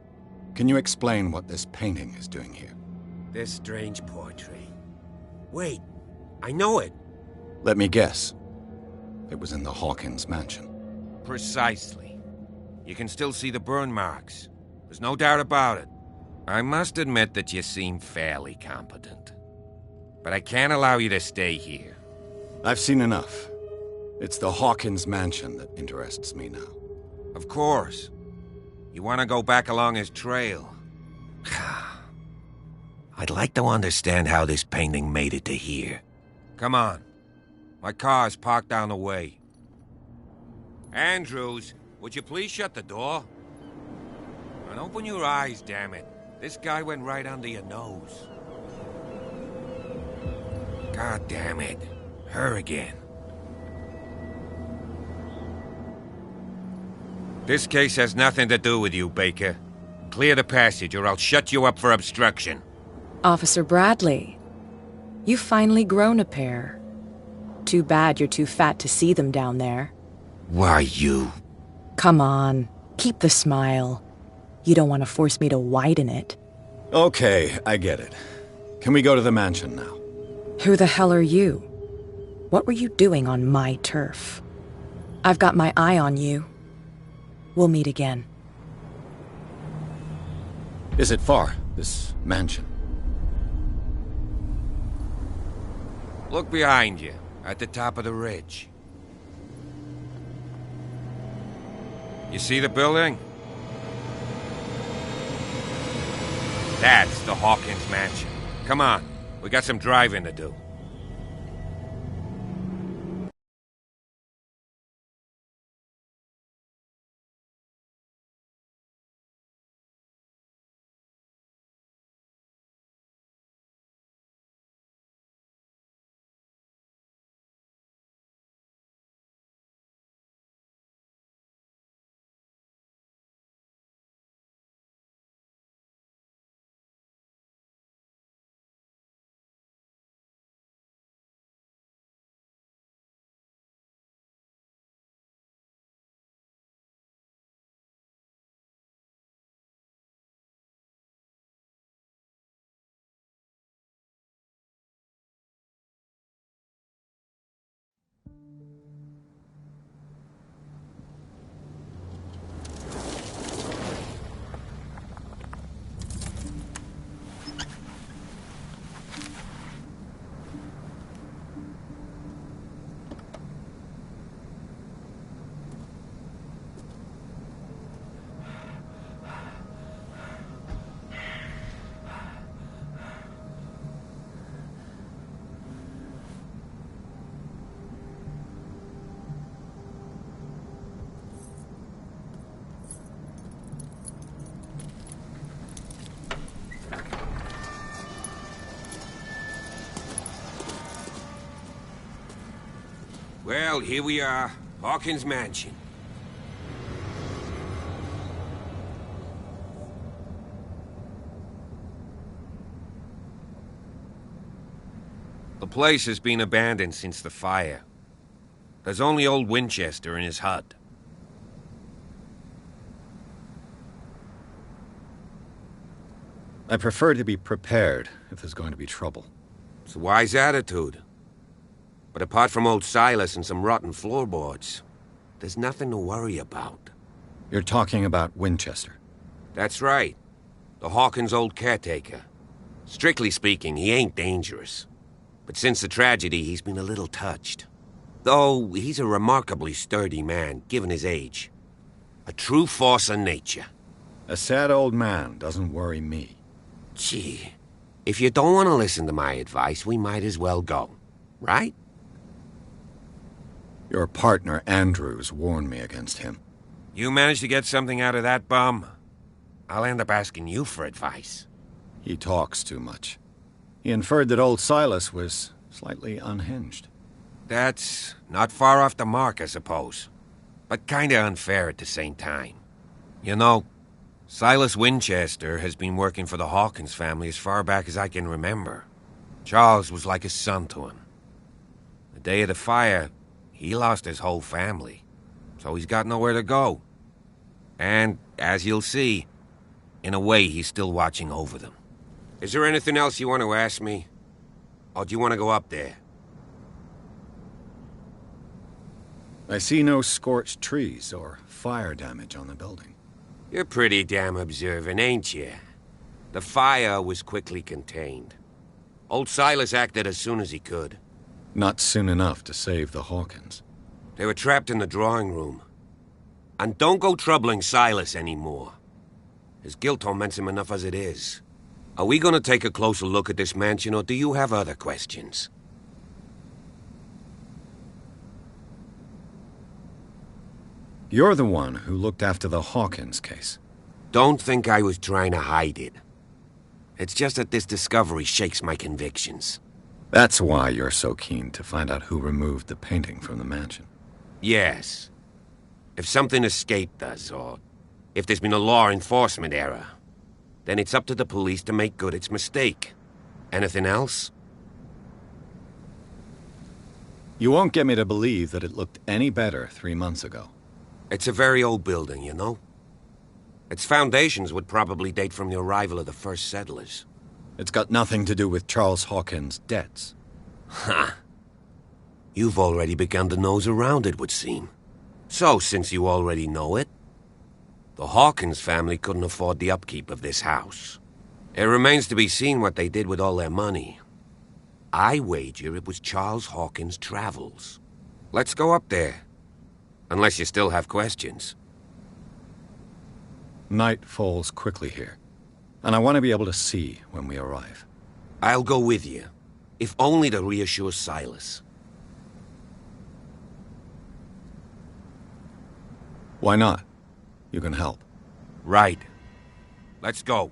Can you explain what this painting is doing here? This strange portrait. Wait, I know it. Let me guess. It was in the Hawkins mansion. Precisely. You can still see the burn marks. There's no doubt about it. I must admit that you seem fairly competent. But I can't allow you to stay here. I've seen enough. It's the Hawkins mansion that interests me now. Of course. You want to go back along his trail. I'd like to understand how this painting made it to here. Come on. My car's parked down the way. Andrews, would you please shut the door? And open your eyes, damn it. This guy went right under your nose. God damn it. Her again. This case has nothing to do with you, Baker. Clear the passage or I'll shut you up for obstruction. Officer Bradley, you've finally grown a pair. Too bad you're too fat to see them down there. Why, you... Come on, keep the smile. You don't want to force me to widen it. Okay, I get it. Can we go to the mansion now? Who the hell are you? What were you doing on my turf? I've got my eye on you. We'll meet again. Is it far, this mansion? Look behind you, at the top of the ridge. You see the building? That's the Hawkins mansion. Come on, we got some driving to do. Well, here we are. Hawkins Mansion. The place has been abandoned since the fire. There's only old Winchester in his hut. I prefer to be prepared if there's going to be trouble. It's a wise attitude. But apart from old Silas and some rotten floorboards, there's nothing to worry about. You're talking about Winchester? That's right. The Hawkins' old caretaker. Strictly speaking, he ain't dangerous. But since the tragedy, he's been a little touched. Though he's a remarkably sturdy man, given his age. A true force of nature. A sad old man doesn't worry me. Gee, if you don't want to listen to my advice, we might as well go. Right? Your partner, Andrews, warned me against him. You managed to get something out of that bum? I'll end up asking you for advice. He talks too much. He inferred that old Silas was slightly unhinged. That's not far off the mark, I suppose. But kinda unfair at the same time. You know, Silas Winchester has been working for the Hawkins family as far back as I can remember. Charles was like a son to him. The day of the fire, he lost his whole family. So he's got nowhere to go. And, as you'll see, in a way he's still watching over them. Is there anything else you want to ask me? Or do you want to go up there? I see no scorched trees or fire damage on the building. You're pretty damn observant, ain't you? The fire was quickly contained. Old Silas acted as soon as he could. Not soon enough to save the Hawkins. They were trapped in the drawing room. And don't go troubling Silas anymore. His guilt torments him enough as it is. Are we gonna take a closer look at this mansion, or do you have other questions? You're the one who looked after the Hawkins case. Don't think I was trying to hide it. It's just that this discovery shakes my convictions. That's why you're so keen to find out who removed the painting from the mansion. Yes. If something escaped us, or if there's been a law enforcement error, then it's up to the police to make good its mistake. Anything else? You won't get me to believe that it looked any better 3 months ago. It's a very old building, you know? Its foundations would probably date from the arrival of the first settlers. It's got nothing to do with Charles Hawkins' debts. Ha! You've already begun to nose around, it would seem. So, since you already know it, the Hawkins family couldn't afford the upkeep of this house. It remains to be seen what they did with all their money. I wager it was Charles Hawkins' travels. Let's go up there. Unless you still have questions. Night falls quickly here, and I want to be able to see when we arrive. I'll go with you, if only to reassure Silas. Why not? You can help. Right. Let's go.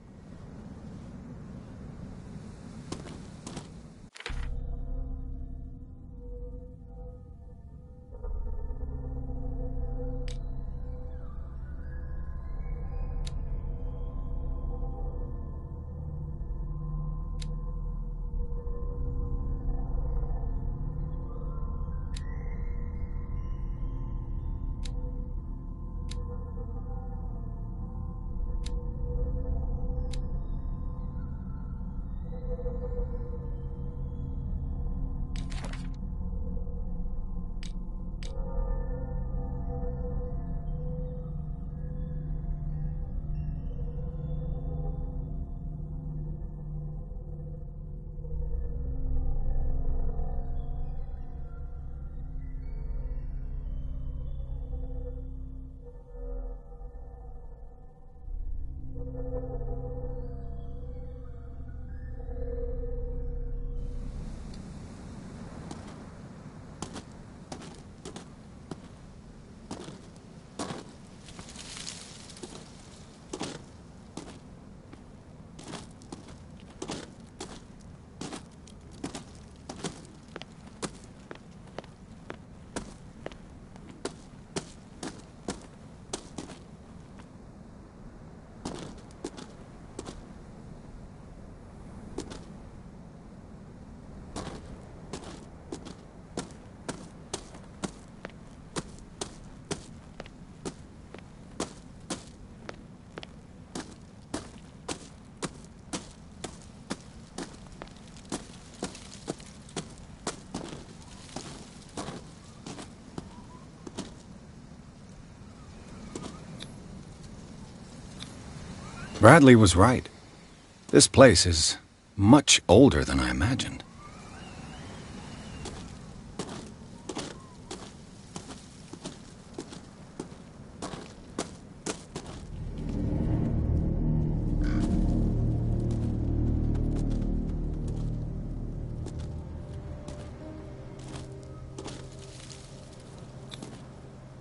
Bradley was right. This place is much older than I imagined.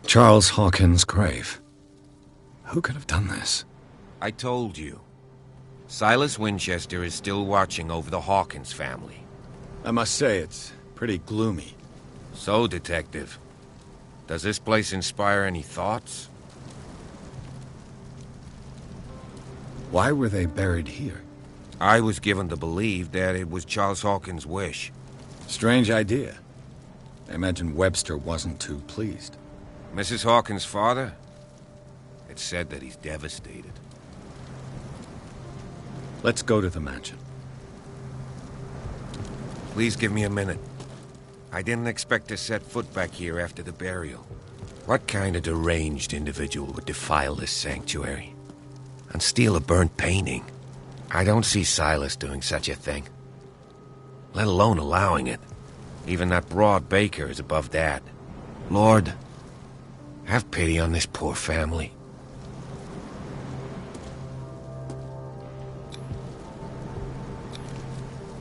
Charles Hawkins' grave. Who could have done this? I told you. Silas Winchester is still watching over the Hawkins family. I must say, it's pretty gloomy. So, Detective, does this place inspire any thoughts? Why were they buried here? I was given to believe that it was Charles Hawkins' wish. Strange idea. I imagine Webster wasn't too pleased. Mrs. Hawkins' father? It's said that he's devastated. Let's go to the mansion. Please give me a minute. I didn't expect to set foot back here after the burial. What kind of deranged individual would defile this sanctuary? And steal a burnt painting? I don't see Silas doing such a thing. Let alone allowing it. Even that broad baker is above that. Lord, have pity on this poor family.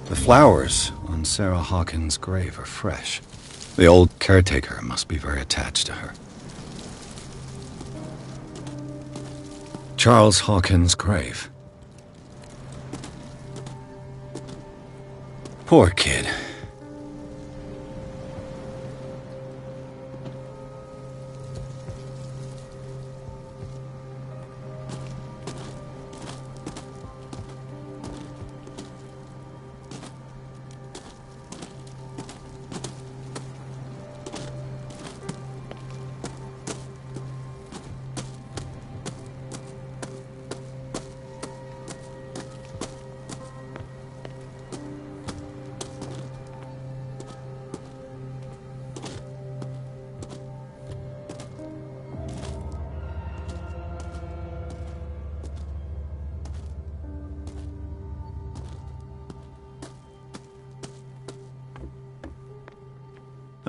The flowers on Sarah Hawkins' grave are fresh. The old caretaker must be very attached to her. Charles Hawkins' grave. Poor kid.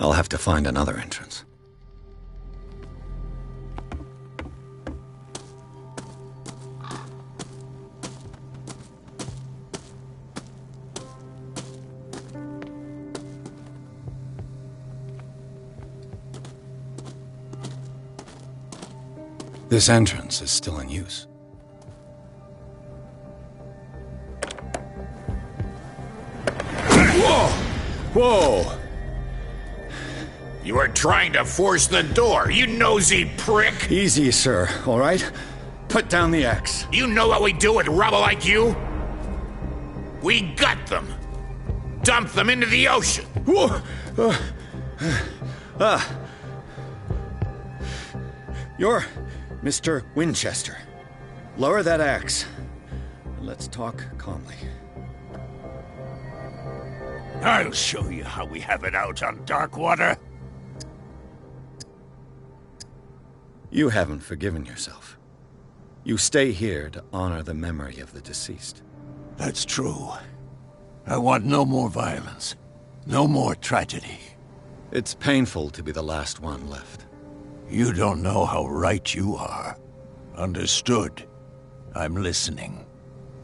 I'll have to find another entrance. This entrance is still in use. Whoa! Whoa! You are trying to force the door, you nosy prick! Easy, sir, all right? Put down the axe. You know what we do with rubble like you? We gut them. Dump them into the ocean. Whoa! You're Mr. Winchester. Lower that axe. Let's talk calmly. I'll show you how we have it out on Darkwater. You haven't forgiven yourself. You stay here to honor the memory of the deceased. That's true. I want no more violence. No more tragedy. It's painful to be the last one left. You don't know how right you are. Understood. I'm listening.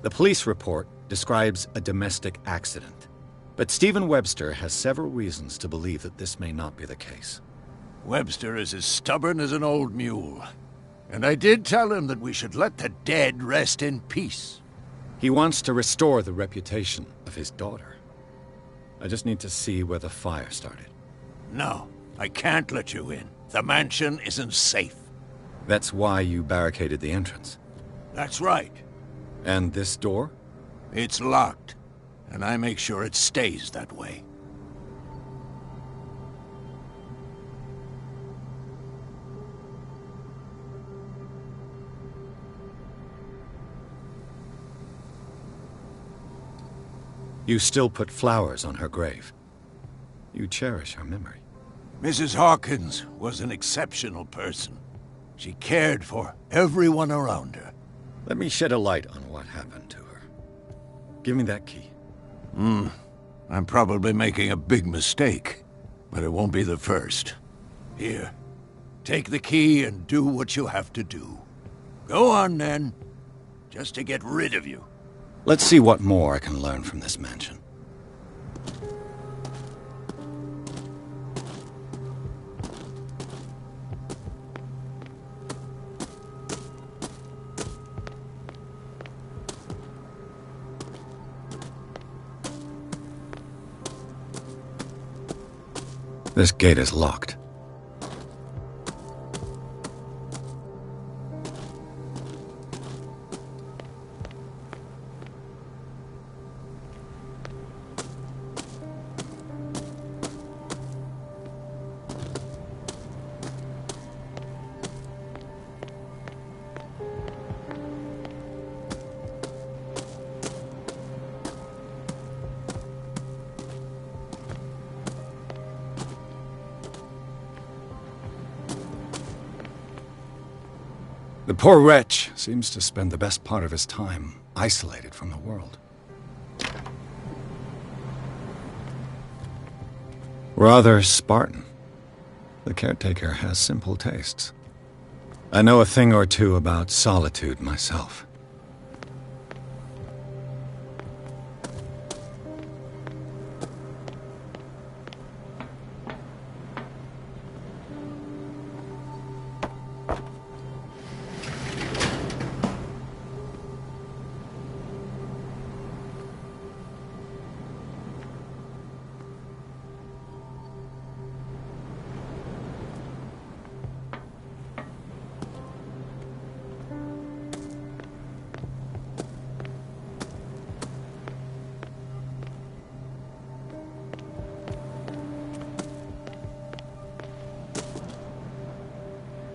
The police report describes a domestic accident. But Stephen Webster has several reasons to believe that this may not be the case. Webster is as stubborn as an old mule. And I did tell him that we should let the dead rest in peace. He wants to restore the reputation of his daughter. I just need to see where the fire started. No, I can't let you in. The mansion isn't safe. That's why you barricaded the entrance. That's right. And this door? It's locked, and I make sure it stays that way. You still put flowers on her grave. You cherish her memory. Mrs. Hawkins was an exceptional person. She cared for everyone around her. Let me shed a light on what happened to her. Give me that key. I'm probably making a big mistake, but it won't be the first. Here, take the key and do what you have to do. Go on, then. Just to get rid of you. Let's see what more I can learn from this mansion. This gate is locked. The poor wretch seems to spend the best part of his time isolated from the world. Rather Spartan. The caretaker has simple tastes. I know a thing or two about solitude myself.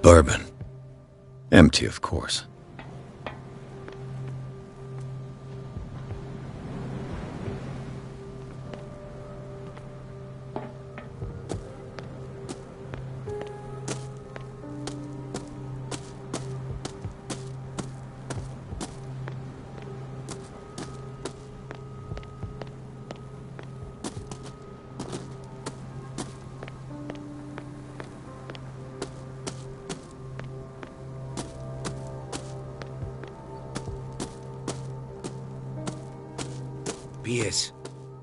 Bourbon. Empty, of course. Pierce,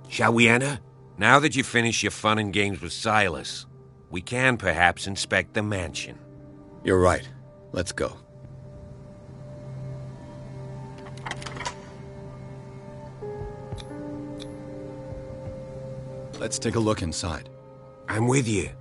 shall we enter? Now that you've finished your fun and games with Silas, we can perhaps inspect the mansion. You're right. Let's go. Let's take a look inside. I'm with you.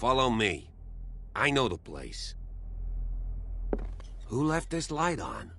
Follow me. I know the place. Who left this light on?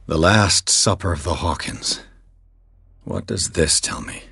The Last Supper of the Hawkins. What does this tell me?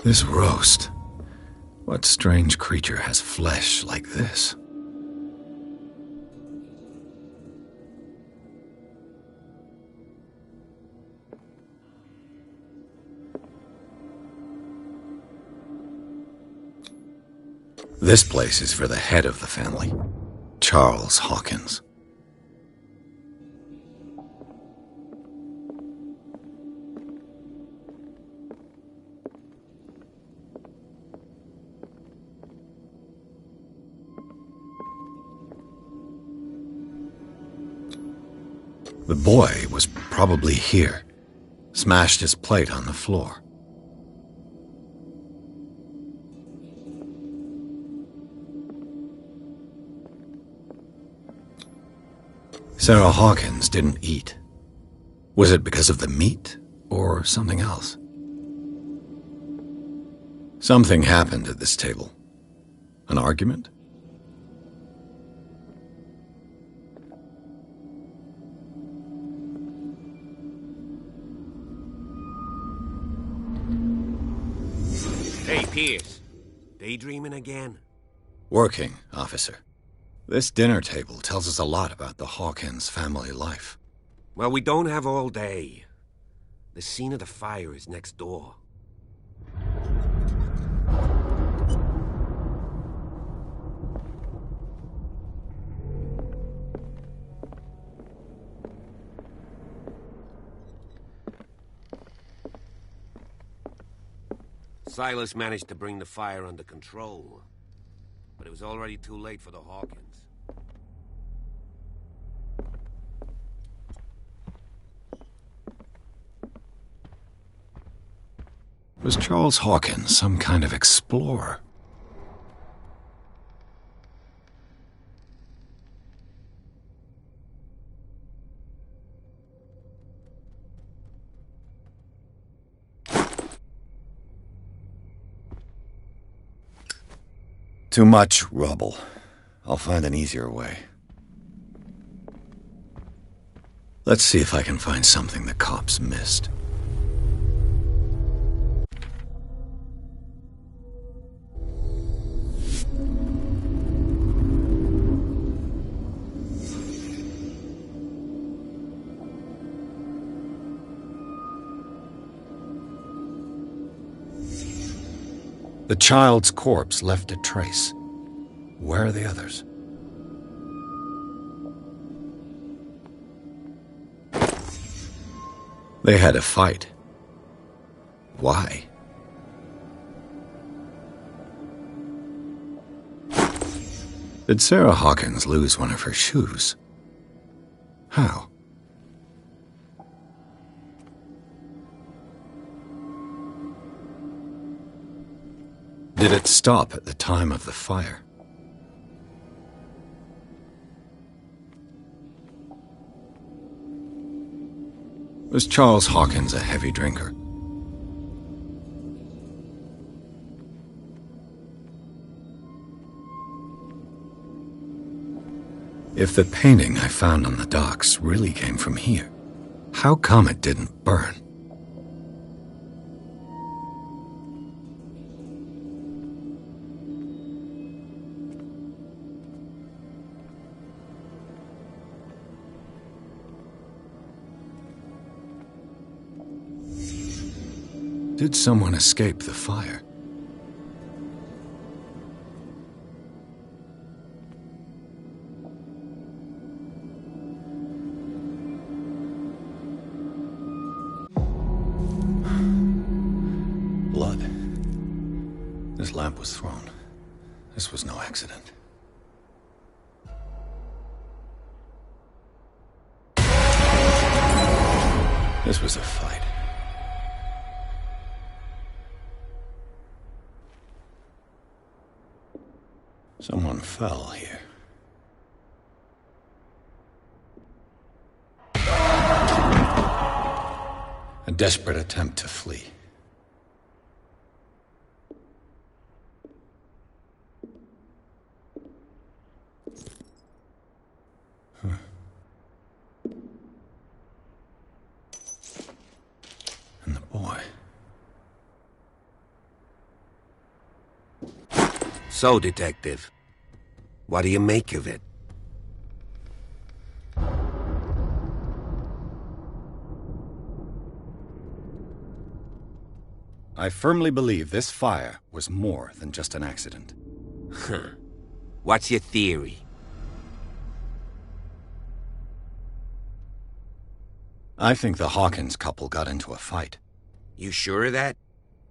This roast. What strange creature has flesh like this? This place is for the head of the family, Charles Hawkins. The boy was probably here, smashed his plate on the floor. Sarah Hawkins didn't eat. Was it because of the meat or something else? Something happened at this table. An argument? Hey, Pierce. Daydreaming again? Working, officer. This dinner table tells us a lot about the Hawkins family life. Well, we don't have all day. The scene of the fire is next door. Silas managed to bring the fire under control, but it was already too late for the Hawkins. Was Charles Hawkins some kind of explorer? Too much rubble. I'll find an easier way. Let's see if I can find something the cops missed. The child's corpse left a trace. Where are the others? They had a fight. Why? Did Sarah Hawkins lose one of her shoes? How? Did it stop at the time of the fire? Was Charles Hawkins a heavy drinker? If the painting I found on the docks really came from here, how come it didn't burn? Did someone escape the fire? Blood. This lamp was thrown. This was no accident. This was a fight. Someone fell here. A desperate attempt to flee. And the boy. So, Detective, what do you make of it? I firmly believe this fire was more than just an accident. Huh. What's your theory? I think the Hawkins couple got into a fight. You sure of that?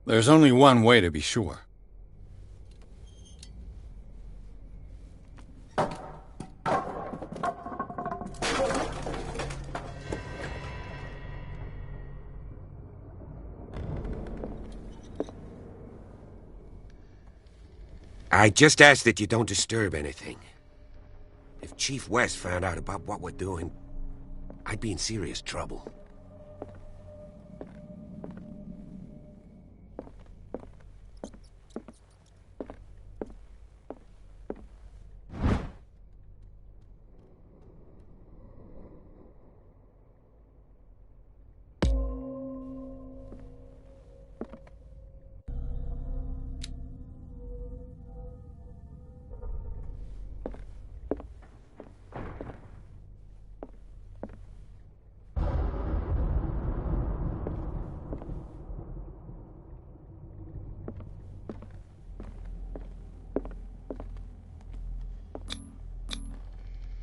There's only one way to be sure. I just ask that you don't disturb anything. If Chief West found out about what we're doing, I'd be in serious trouble.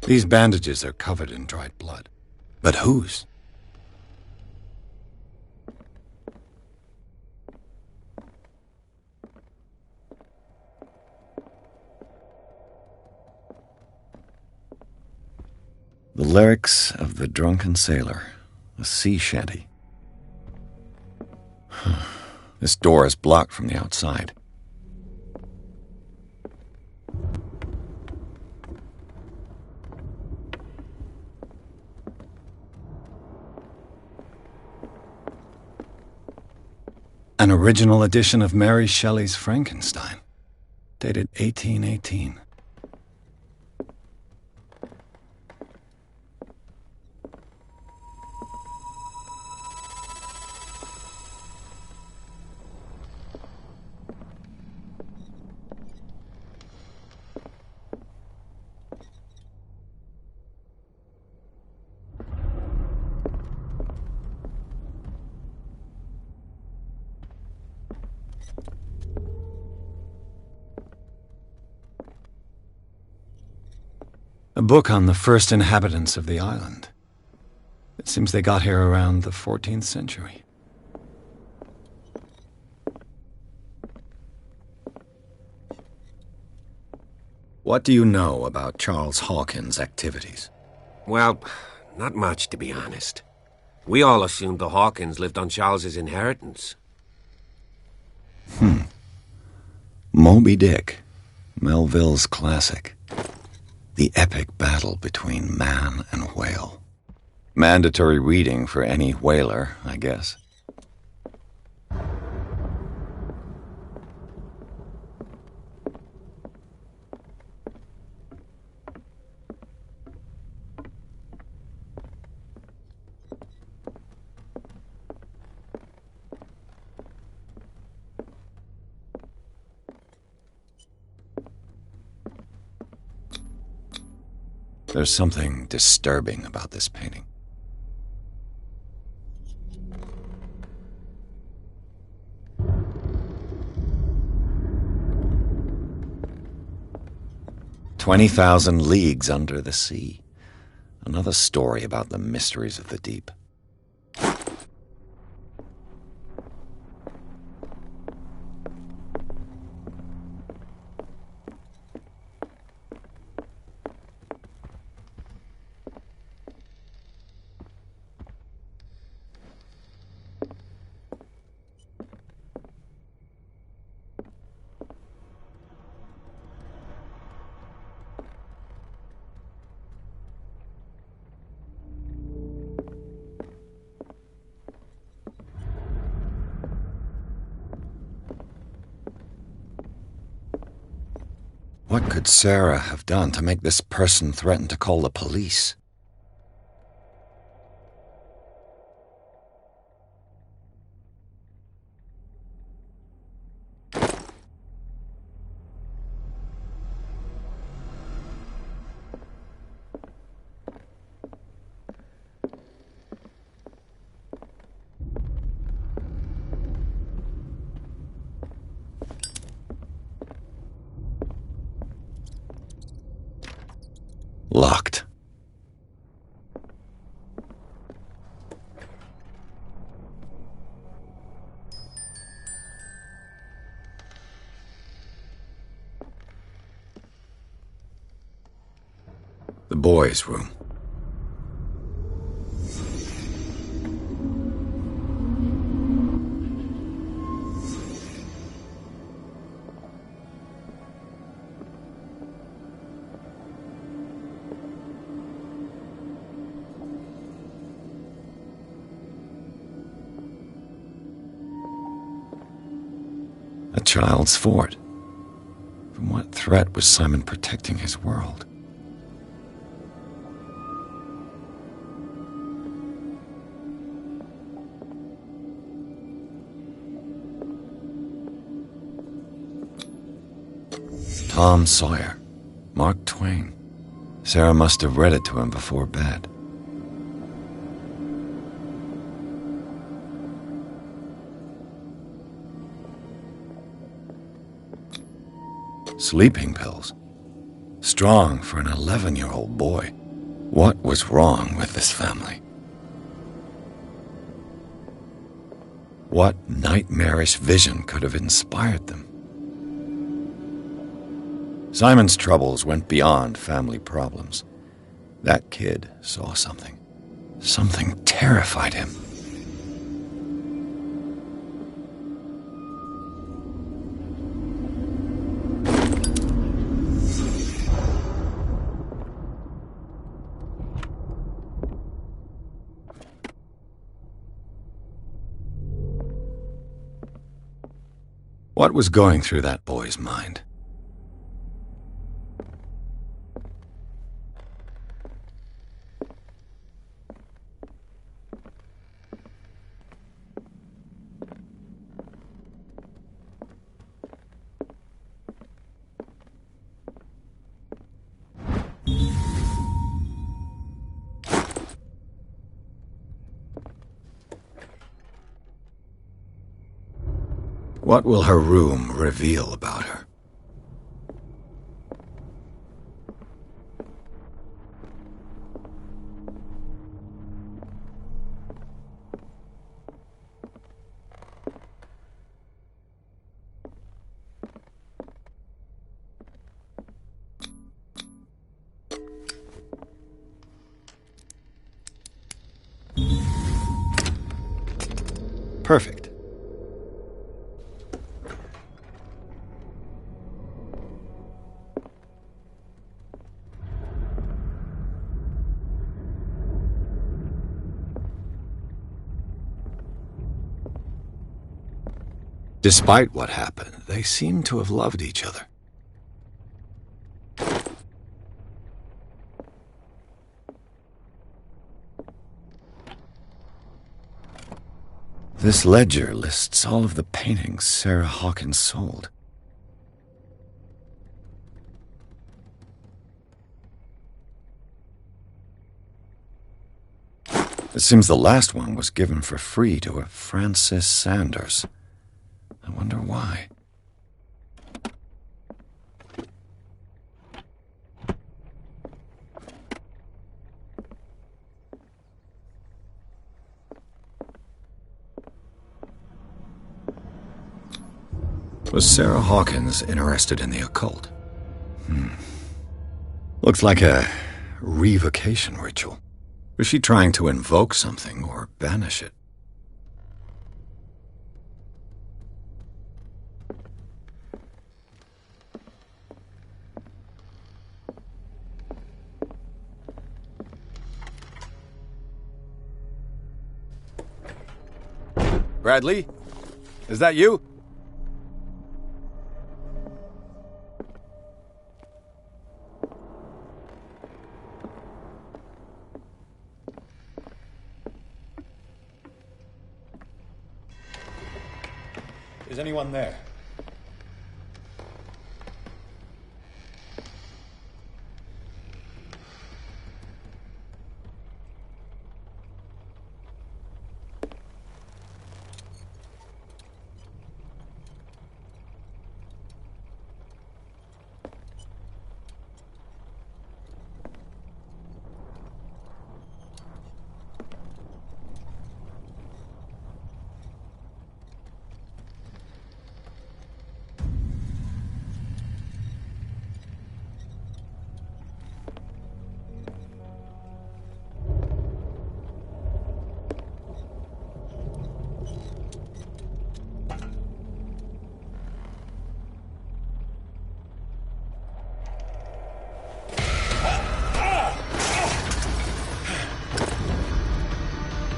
These bandages are covered in dried blood. But whose? The lyrics of the drunken sailor, a sea shanty. This door is blocked from the outside. An original edition of Mary Shelley's Frankenstein, dated 1818. A book on the first inhabitants of the island. It seems they got here around the 14th century. What do you know about Charles Hawkins' activities? Well, not much, to be honest. We all assumed the Hawkins lived on Charles's inheritance. Moby Dick, Melville's classic. The epic battle between man and whale. Mandatory reading for any whaler, I guess. There's something disturbing about this painting. "20,000 Leagues Under the Sea." Another story about the mysteries of the deep. What could Sarah have done to make this person threaten to call the police? Locked. The boys' room. A child's fort. From what threat was Simon protecting his world? Tom Sawyer. Mark Twain. Sarah must have read it to him before bed. Sleeping pills. Strong for an 11-year-old boy. What was wrong with this family? What nightmarish vision could have inspired them? Simon's troubles went beyond family problems. That kid saw something. Something terrified him. What was going through that boy's mind? What will her room reveal about her? Perfect. Despite what happened, they seem to have loved each other. This ledger lists all of the paintings Sarah Hawkins sold. It seems the last one was given for free to a Francis Sanders. I wonder why. Was Sarah Hawkins interested in the occult? Looks like a revocation ritual. Was she trying to invoke something or banish it? Bradley? Is that you? Is anyone there?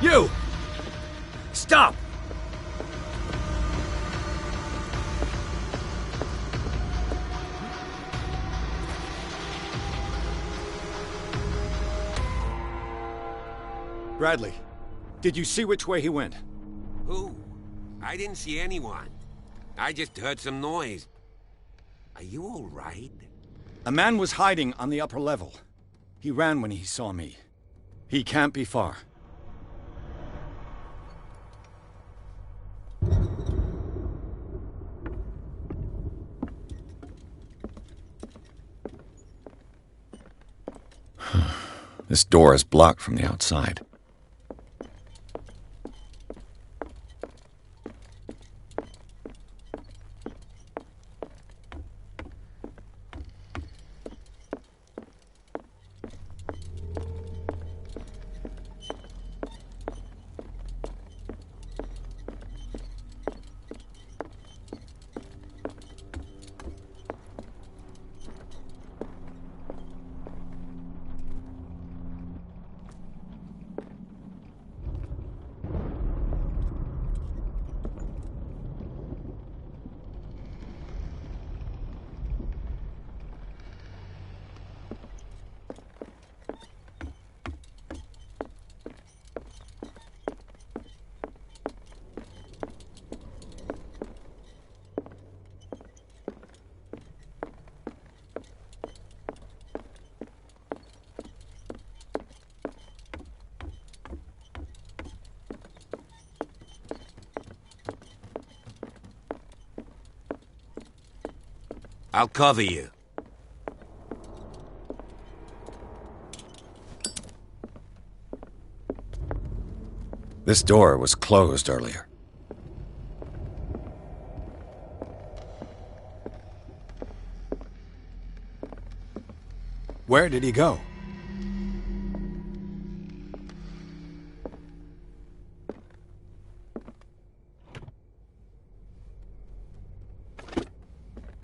You! Stop! Bradley, did you see which way he went? Who? I didn't see anyone. I just heard some noise. Are you all right? A man was hiding on the upper level. He ran when he saw me. He can't be far. This door is blocked from the outside. I'll cover you. This door was closed earlier. Where did he go?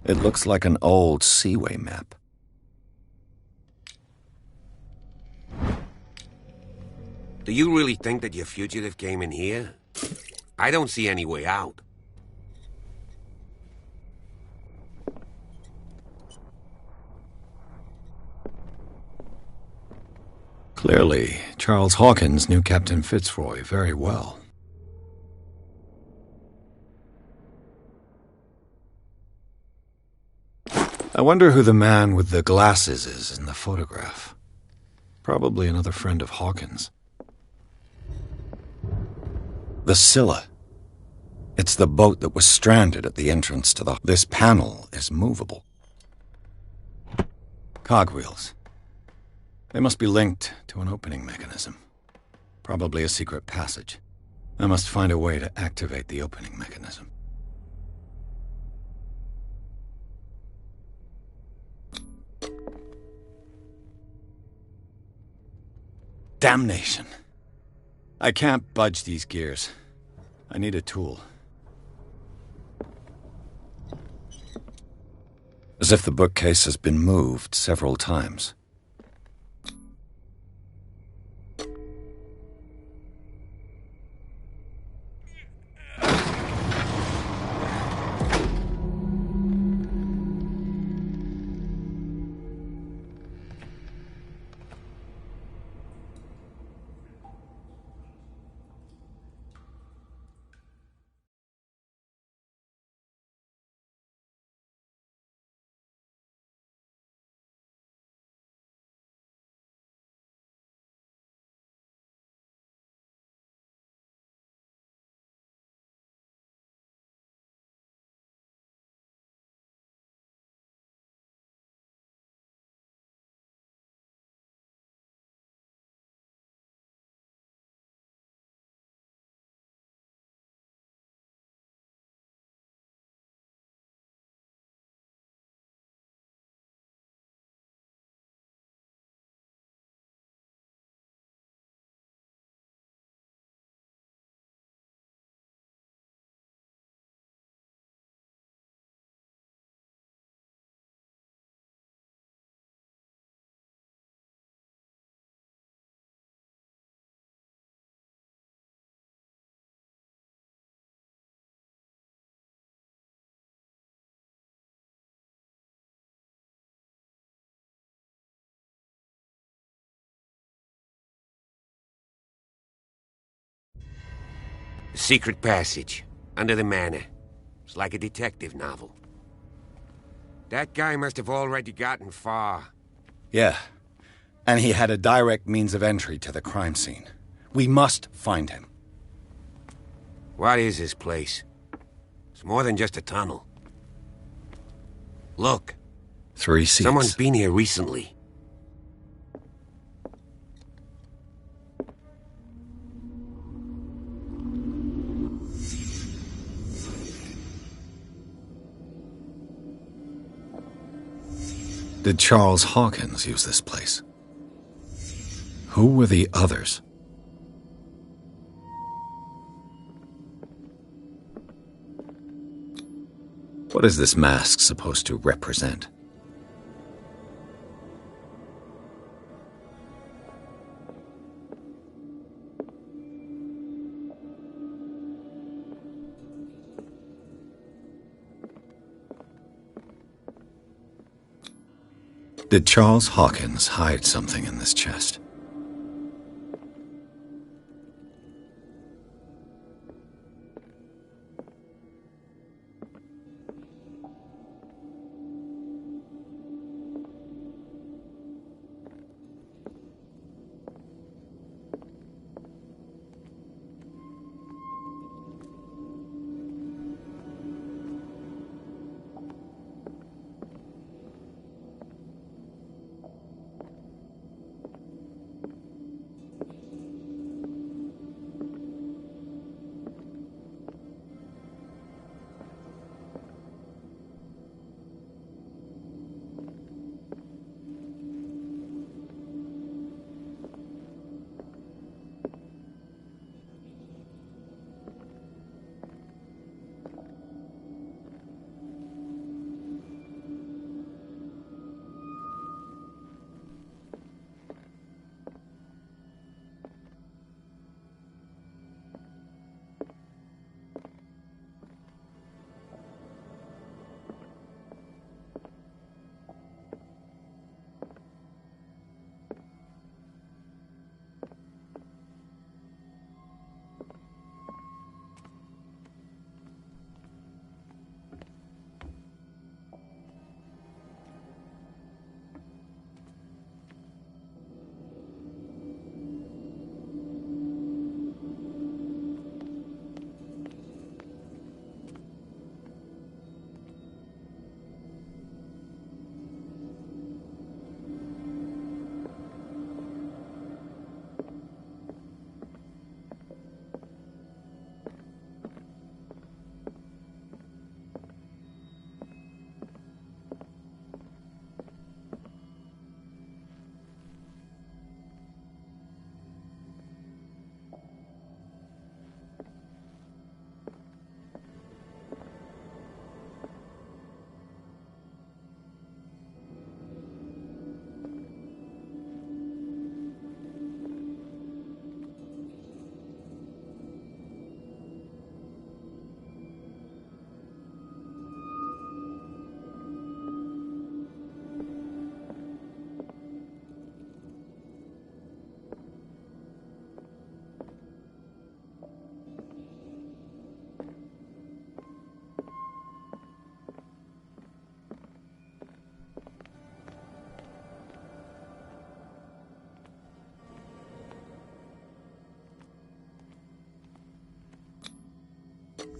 It looks like an old seaway map. Do you really think that your fugitive came in here? I don't see any way out. Clearly, Charles Hawkins knew Captain Fitzroy very well. I wonder who the man with the glasses is in the photograph. Probably another friend of Hawkins. The Scylla. It's the boat that was stranded at the entrance to the... This panel is movable. Cogwheels. They must be linked to an opening mechanism. Probably a secret passage. I must find a way to activate the opening mechanism. Damnation. I can't budge these gears. I need a tool. As if the bookcase has been moved several times. Secret passage, under the manor. It's like a detective novel. That guy must have already gotten far. Yeah, and he had a direct means of entry to the crime scene. We must find him. What is this place? It's more than just a tunnel. Look. 3 seats. Someone's been here recently. Did Charles Hawkins use this place? Who were the others? What is this mask supposed to represent? Did Charles Hawkins hide something in this chest?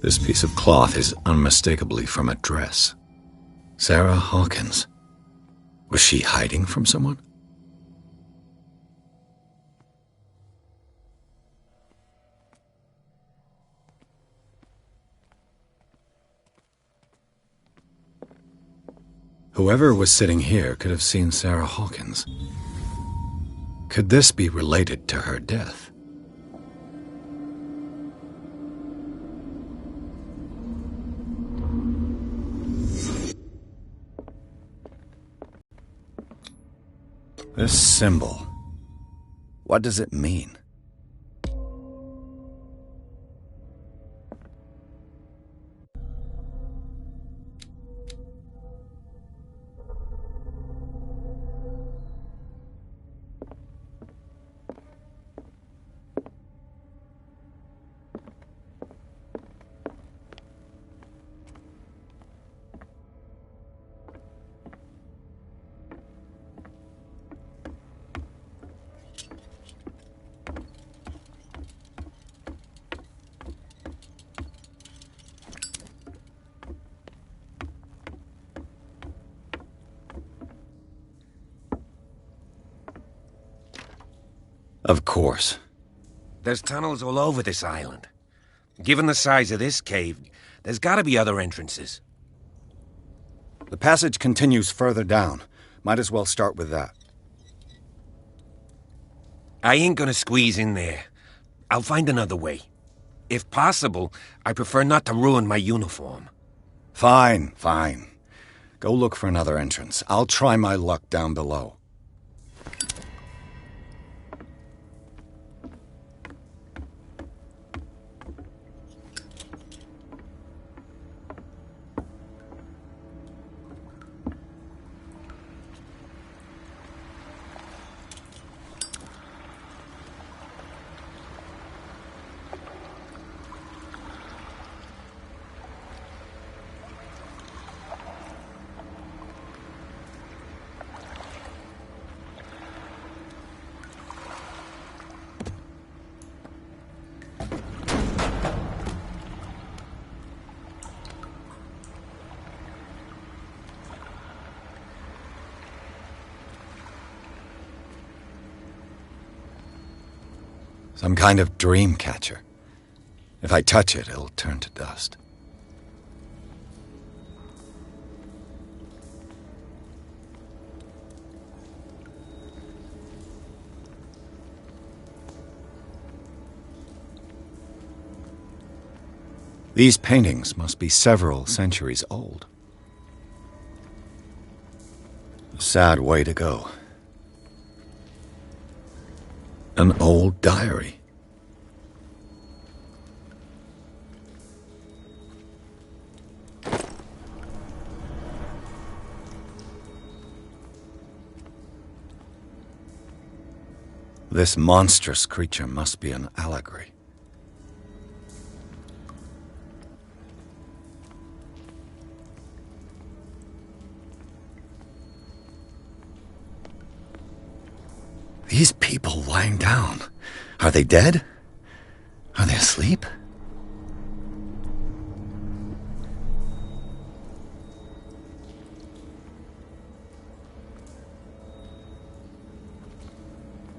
This piece of cloth is unmistakably from a dress. Sarah Hawkins. Was she hiding from someone? Whoever was sitting here could have seen Sarah Hawkins. Could this be related to her death? This symbol, what does it mean? Of course. There's tunnels all over this island. Given the size of this cave, there's gotta be other entrances. The passage continues further down. Might as well start with that. I ain't gonna squeeze in there. I'll find another way. If possible, I prefer not to ruin my uniform. Fine, fine. Go look for another entrance. I'll try my luck down below. Some kind of dream catcher. If I touch it, it'll turn to dust. These paintings must be several centuries old. A sad way to go. An old diary. This monstrous creature must be an allegory. These people lying down, are they dead? Are they asleep?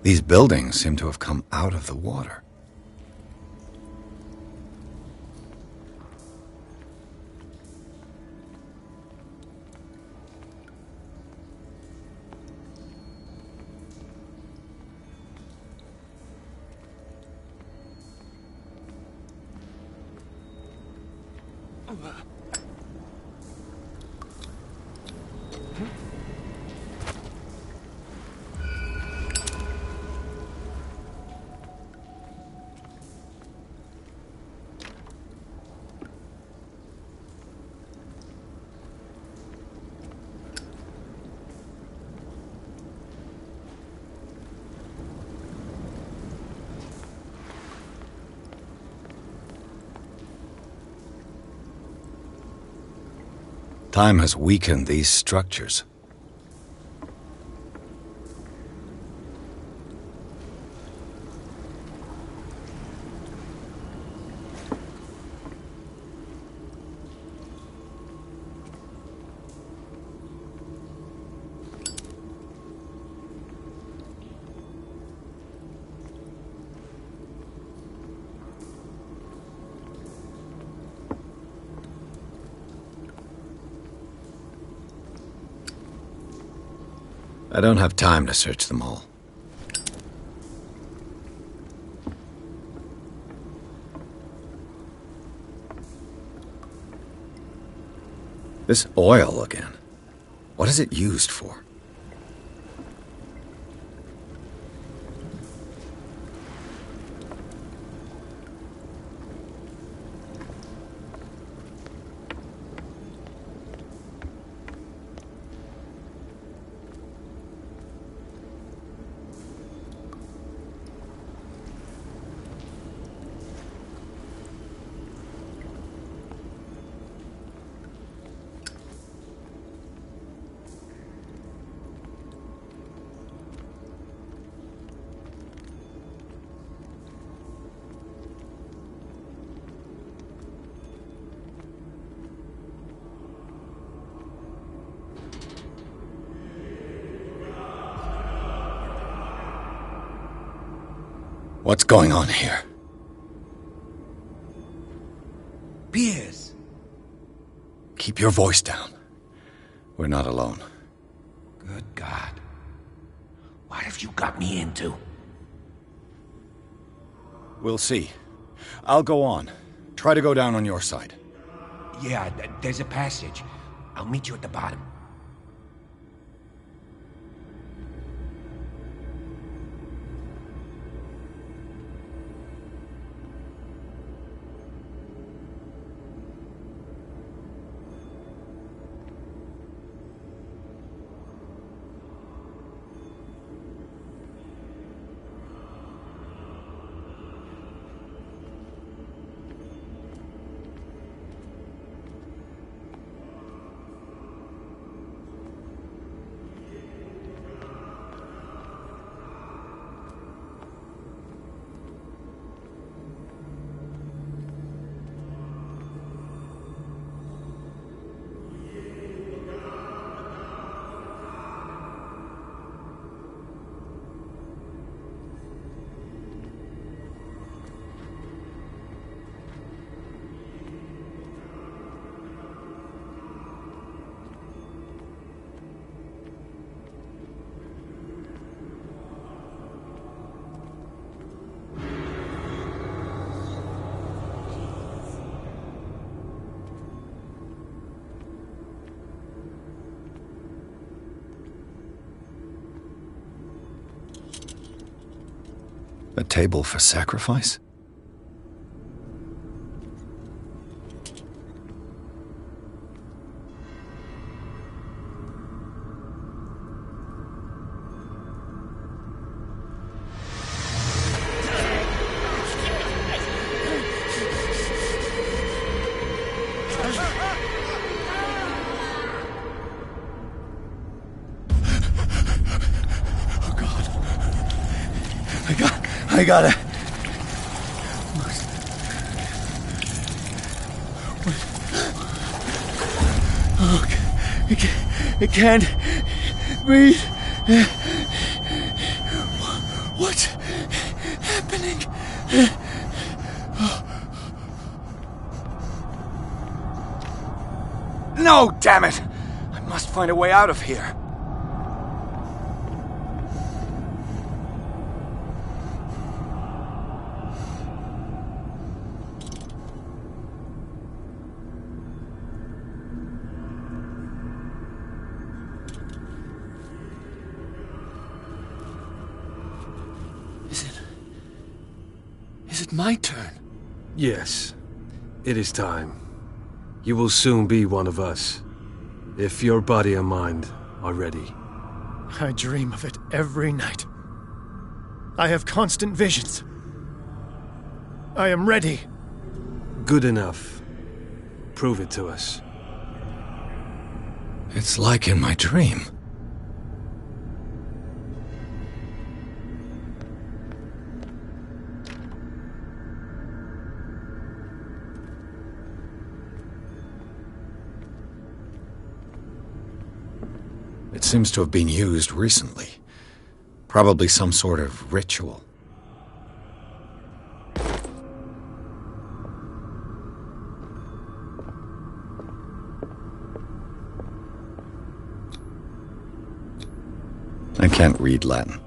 These buildings seem to have come out of the water. Time has weakened these structures. I don't have time to search them all. This oil again. What is it used for? What's going on here? Piers! Keep your voice down. We're not alone. Good God. What have you got me into? We'll see. I'll go on. Try to go down on your side. Yeah, there's a passage. I'll meet you at the bottom. A table for sacrifice? I gotta... Oh, I can't breathe. What's happening? No, damn it! I must find a way out of here. Is it my turn? Yes, it is time. You will soon be one of us, if your body and mind are ready. I dream of it every night. I have constant visions. I am ready. Good enough. Prove it to us. It's like in my dream. It seems to have been used recently. Probably some sort of ritual. can't read Latin.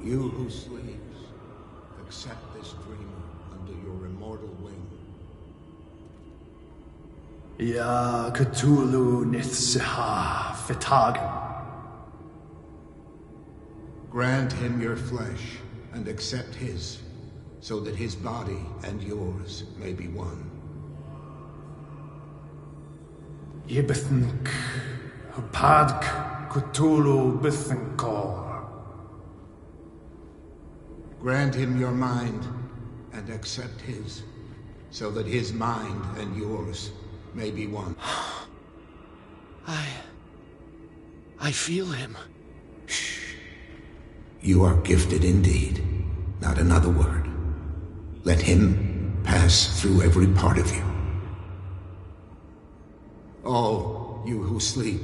You who sleeps, accept this dreamer under your immortal wing. Ya Cthulhu Nithsiha Fitagen. Grant him your flesh and accept his, so that his body and yours may be one. Yibithink Hupadk Cthulhu Bithinkor. Grant him your mind and accept his, so that his mind and yours may be one. I feel him. You are gifted indeed. Not another word. Let him pass through every part of you. All you who sleep,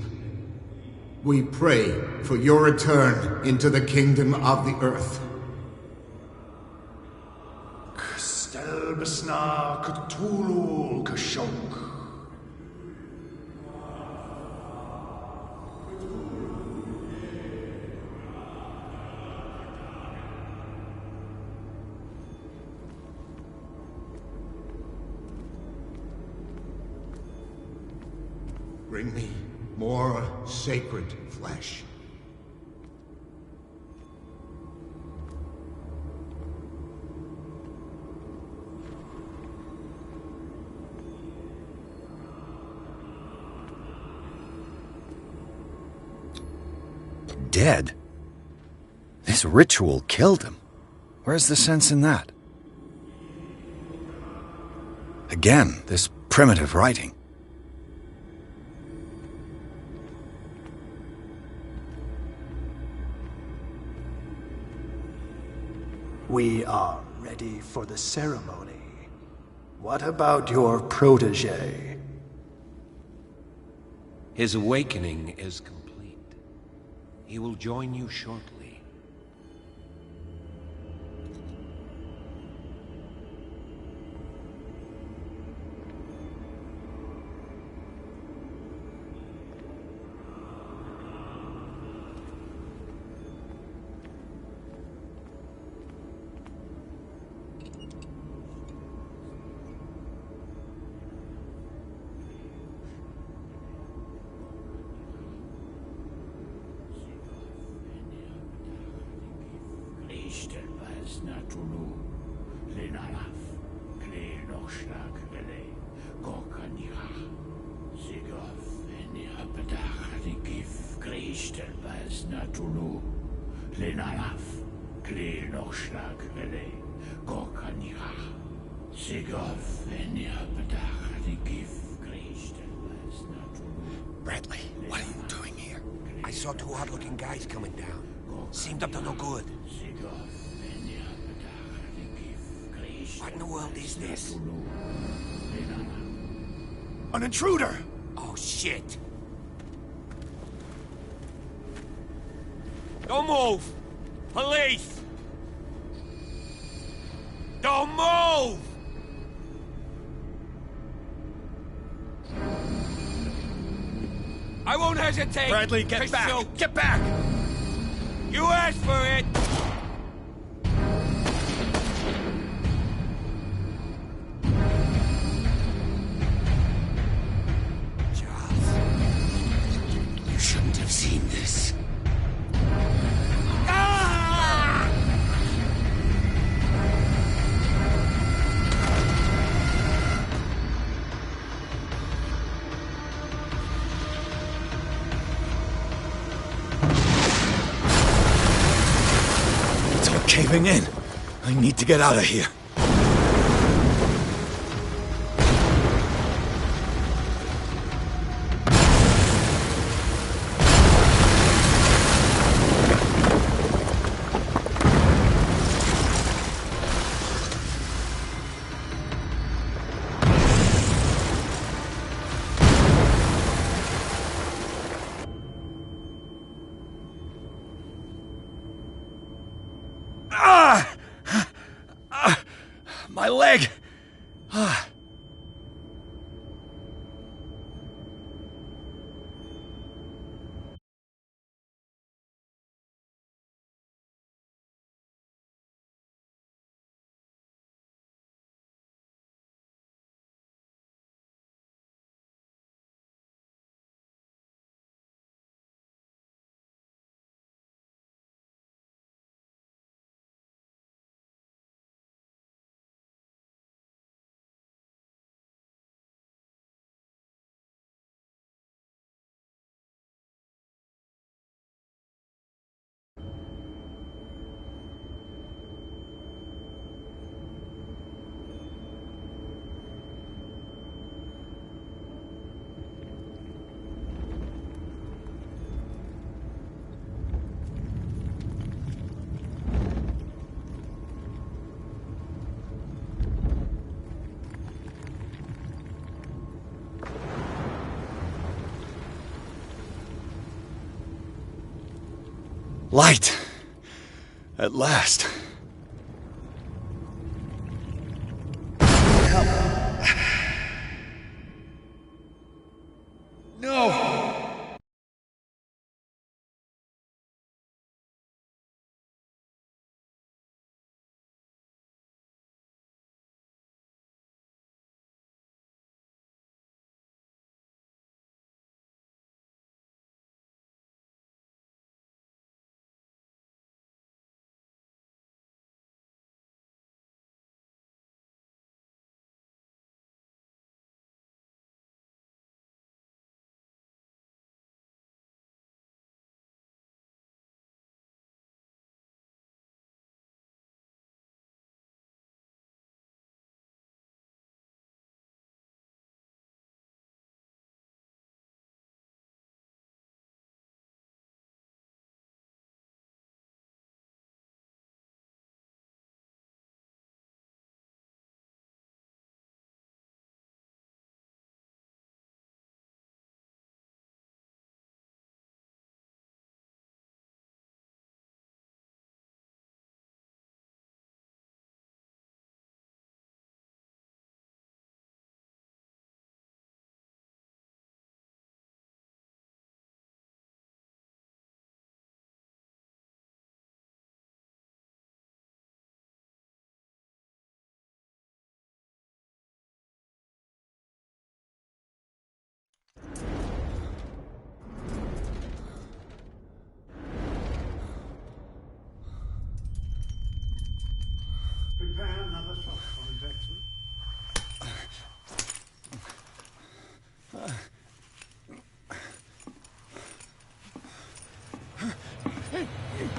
we pray for your return into the kingdom of the earth. Stelbisna Cthulhu Kashok. Bring me more sacred flesh. Dead? This ritual killed him. Where's the sense in that? Again, this primitive writing. We are ready for the ceremony. What about your protege? His awakening is complete. He will join you shortly. Bradley, what are you doing here? I saw two odd-looking guys coming down. Seemed up to no good. What in the world is this? An intruder! Oh, shit. Don't move! Police! Don't move! I won't hesitate. Bradley, get back! Shoot. Get back! You asked for it! Charles, you shouldn't have seen this. Caving in. I need to get out of here. My leg! Light! At last. No! Prepare another shot for injection.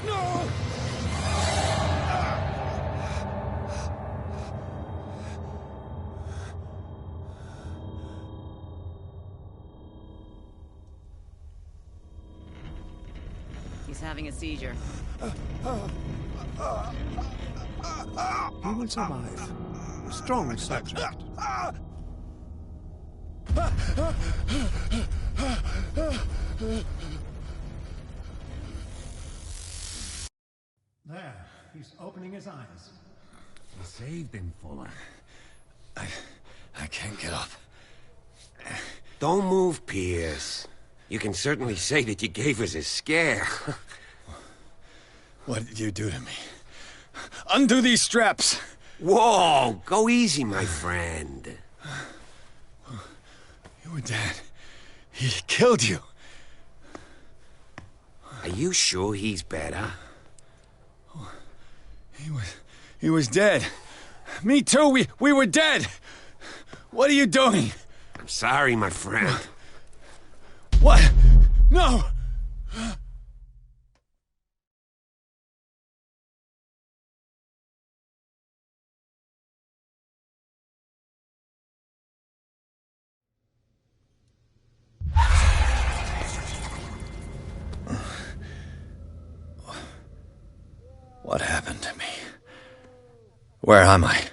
No! He's having a seizure. He will survive. A strong subject. There, he's opening his eyes. You saved him, Fuller. I can't get up. Don't move, Pierce. You can certainly say that you gave us a scare. What did you do to me? Undo these straps! Whoa! Go easy, my friend. You were dead. He killed you. Are you sure he's better? He was dead. Me too. We were dead. What are you doing? I'm sorry, my friend. What? No! What happened to me? Where am I?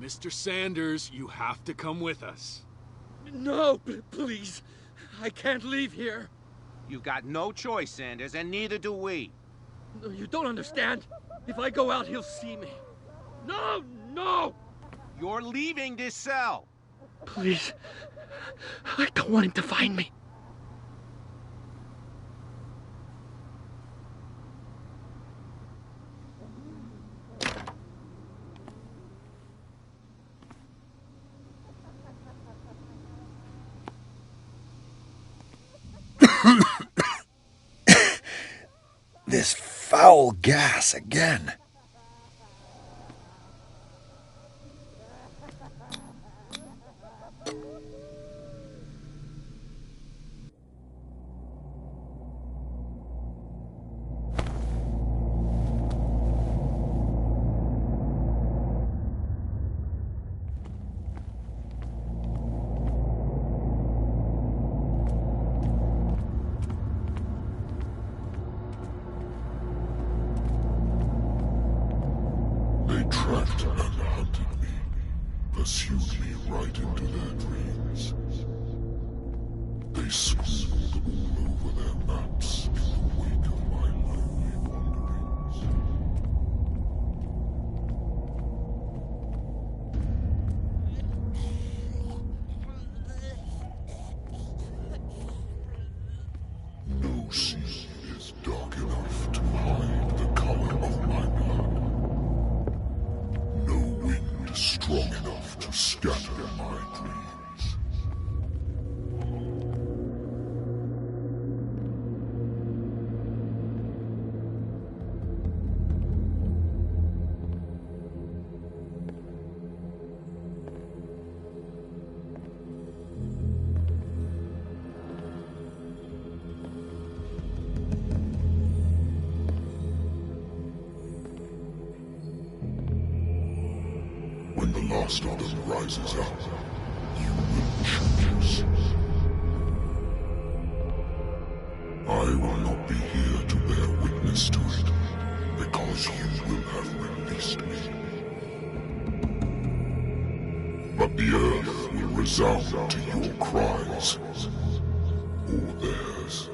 Mr. Sanders, you have to come with us. No, please. I can't leave here. You've got no choice, Sanders, and neither do we. No, you don't understand. If I go out, he'll see me. No, no! You're leaving this cell. Please. I don't want him to find me. This foul gas again. Tracked and hunted me, pursued me right into their dreams. They scribbled all over their maps in the wake of my lonely wanderings. No sea is dark enough to hide the color of my blood. Strong enough to scatter my dreams. When the last of them rises up, you will choose. I will not be here to bear witness to it, because you will have released me. But the earth will resound to your cries, or theirs.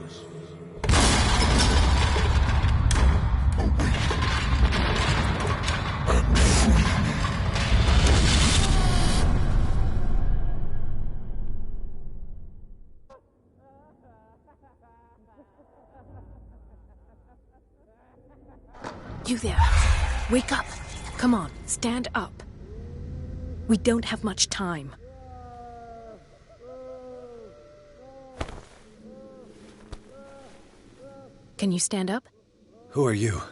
You there. Wake up. Come on, stand up. We don't have much time. Can you stand up? Who are you?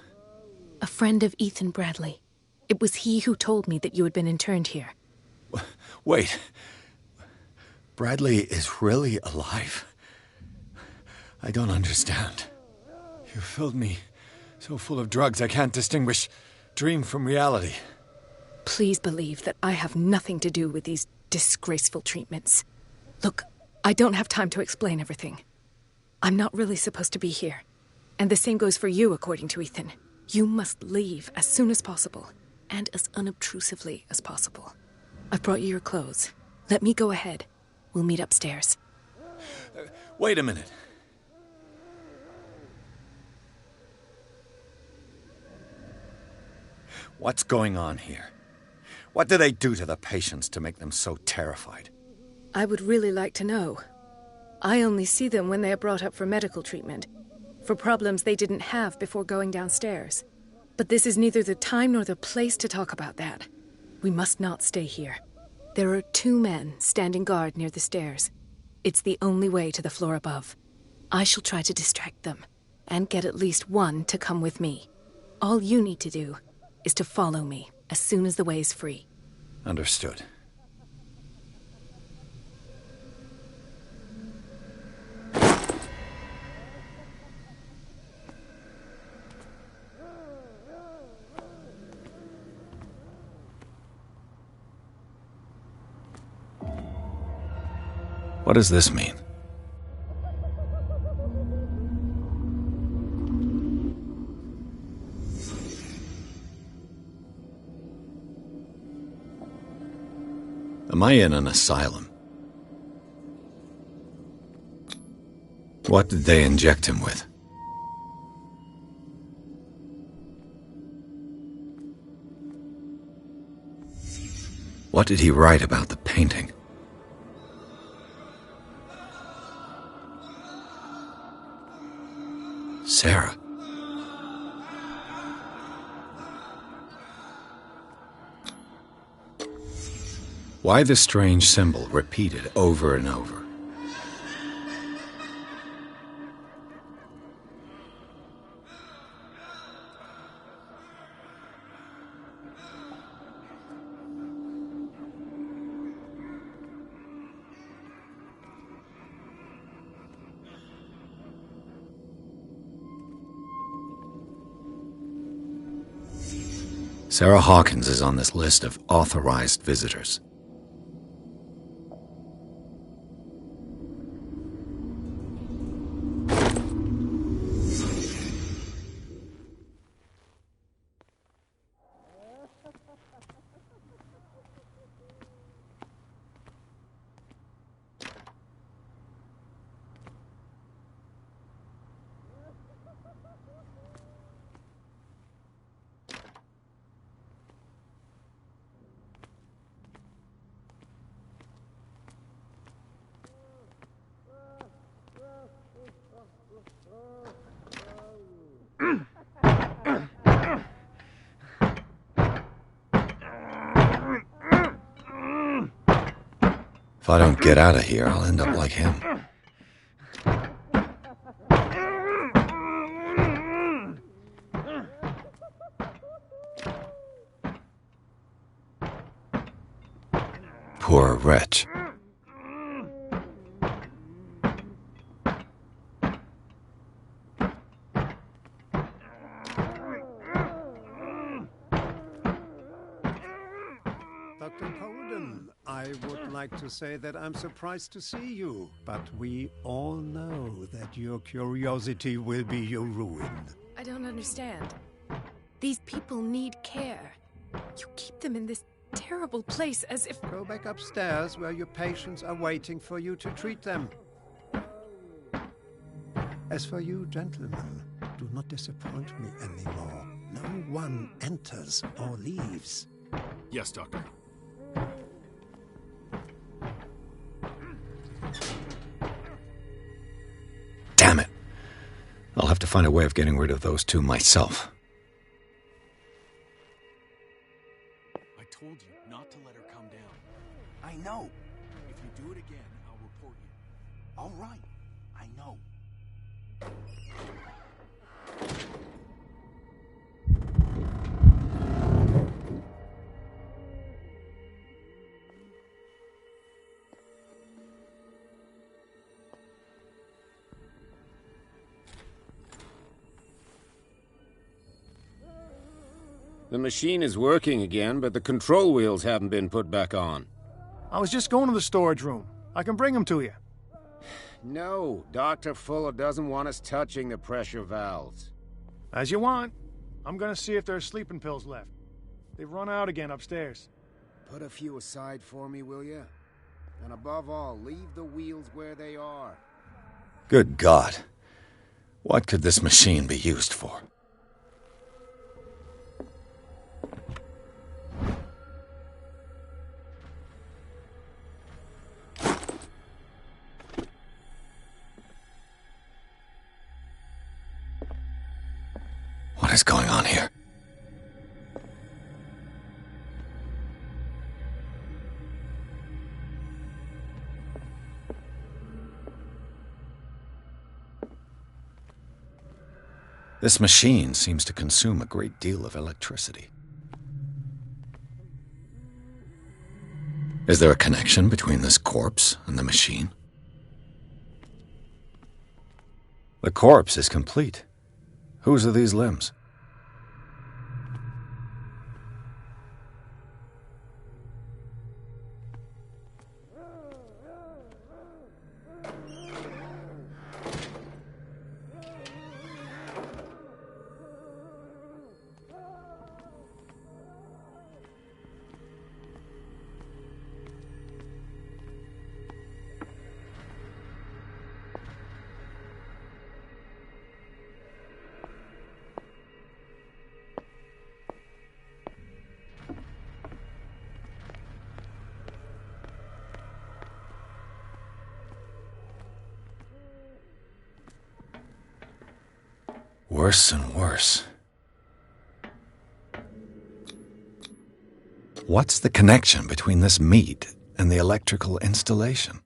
A friend of Ethan Bradley. It was he who told me that you had been interned here. Wait. Bradley is really alive? I don't understand. You filled me so full of drugs I can't distinguish dream from reality. Please believe that I have nothing to do with these disgraceful treatments. Look, I don't have time to explain everything. I'm not really supposed to be here. And the same goes for you, according to Ethan. You must leave as soon as possible, and as unobtrusively as possible. I've brought you your clothes. Let me go ahead. We'll meet upstairs. Wait a minute. What's going on here? What do they do to the patients to make them so terrified? I would really like to know. I only see them when they are brought up for medical treatment, for problems they didn't have before going downstairs. But this is neither the time nor the place to talk about that. We must not stay here. There are 2 men standing guard near the stairs. It's the only way to the floor above. I shall try to distract them, and get at least one to come with me. All you need to do is to follow me as soon as the way is free. Understood. What does this mean? Am I in an asylum? What did they inject him with? What did he write about the painting? Sarah. Why the strange symbol repeated over and over? Sarah Hawkins is on this list of authorized visitors. If I don't get out of here, I'll end up like him. Poor wretch. Dr. Holden, I would like to say that I'm surprised to see you, but we all know that your curiosity will be your ruin. I don't understand. These people need care. You keep them in this terrible place as if... Go back upstairs where your patients are waiting for you to treat them. As for you, gentlemen, do not disappoint me anymore. No one enters or leaves. Yes, Doctor. Damn it. I'll have to find a way of getting rid of those 2 myself. I told you not to let her come down. I know. If you do it again, I'll report you. All right. I know. The machine is working again, but the control wheels haven't been put back on. I was just going to the storage room. I can bring him to you. No, Dr. Fuller doesn't want us touching the pressure valves. As you want. I'm gonna see if there's sleeping pills left. They've run out again upstairs. Put a few aside for me, will you? And above all, leave the wheels where they are. Good God. What could this machine be used for? What is going on here? This machine seems to consume a great deal of electricity. Is there a connection between this corpse and the machine? The corpse is complete. Whose are these limbs? Worse and worse. What's the connection between this meat and the electrical installation?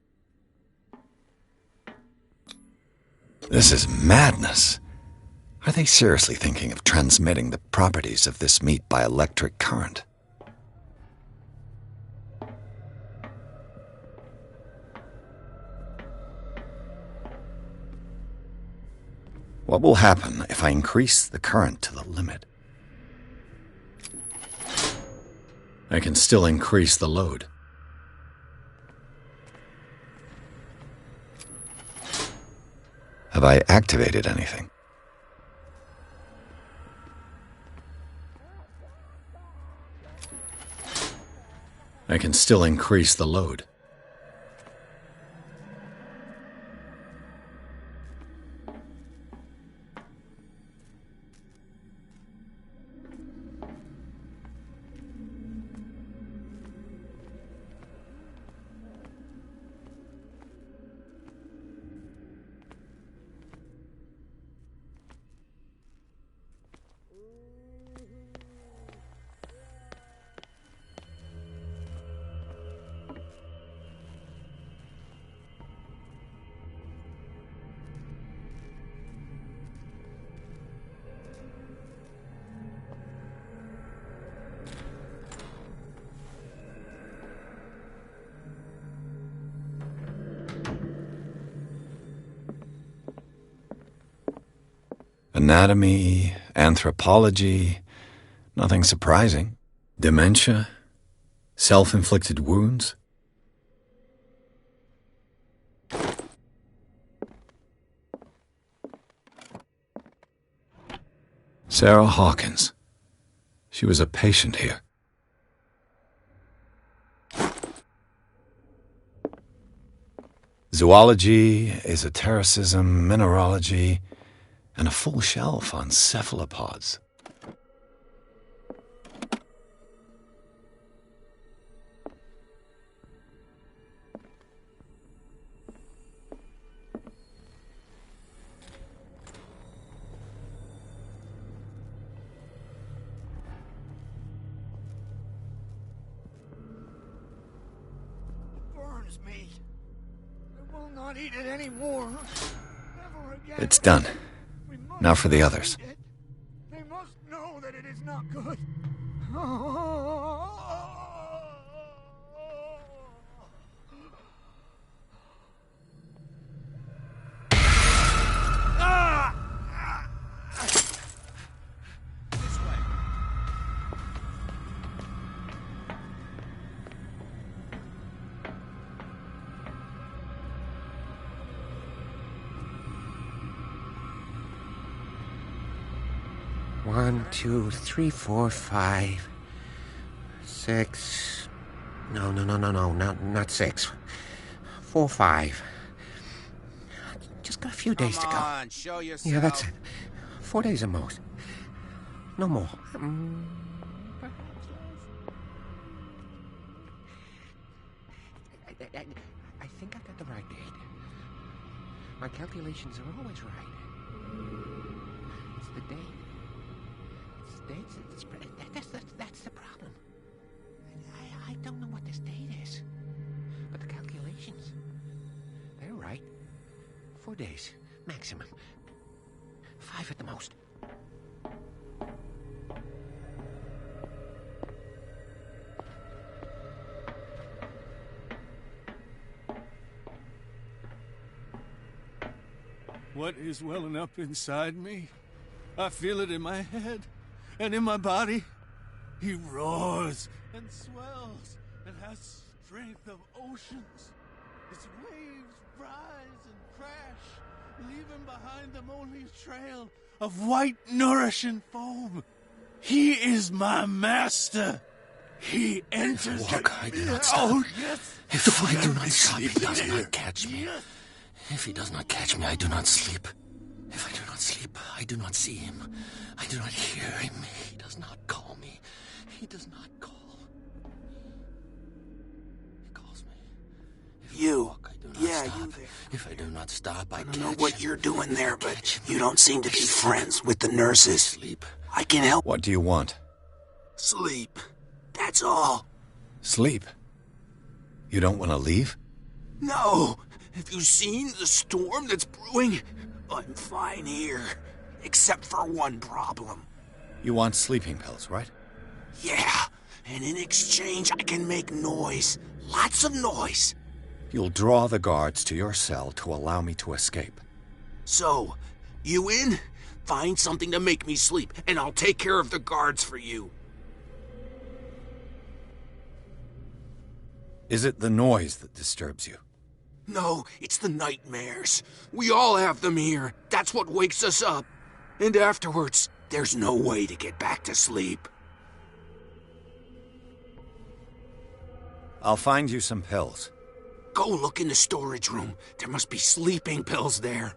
This is madness. Are they seriously thinking of transmitting the properties of this meat by electric current? What will happen if I increase the current to the limit? I can still increase the load. Have I activated anything? I can still increase the load. Anatomy, anthropology, nothing surprising. Dementia, self-inflicted wounds. Sarah Hawkins. She was a patient here. Zoology, esotericism, mineralogy, and a full shelf on cephalopods. Burns me. I will not eat it anymore. Never again. It's done. Now for the others. They must know that it is not good. 1, 2, 3, 4, 5, 6. No, not 6. 4, 5. Just got a few days to go. Come on, show yourself. Yeah, that's it. 4 days at most. No more. I think I got the right date. My calculations are always right. It's the date. It's the date. That's the problem. I don't know what this date is. But the calculations, they're right. 4 days, maximum. 5 at the most. What is welling up inside me? I feel it in my head and in my body. He roars and swells and has strength of oceans. His waves rise and crash, leaving behind them only a trail of white, nourishing foam. He is my master. He enters. Walk, I do not stop. Oh, yes. If I do not stop, he does not catch me. If he does not catch me, I do not sleep. If I do not sleep, I do not see him. I do not hear him. He does not call me. He does not call. He calls me. If You. I walk, I do not Yeah, stop. you there. If I do not stop, I don't know catch what him. you're doing there, If I but catch him, you don't seem to be friends with the nurses. Sleep. I can help. What do you want? Sleep. That's all. Sleep. You don't want to leave? No. Have you seen the storm that's brewing? I'm fine here. Except for one problem. You want sleeping pills, right? Yeah. And in exchange, I can make noise. Lots of noise. You'll draw the guards to your cell to allow me to escape. So, you in? Find something to make me sleep, and I'll take care of the guards for you. Is it the noise that disturbs you? No, it's the nightmares. We all have them here. That's what wakes us up. And afterwards, there's no way to get back to sleep. I'll find you some pills. Go look in the storage room. There must be sleeping pills there.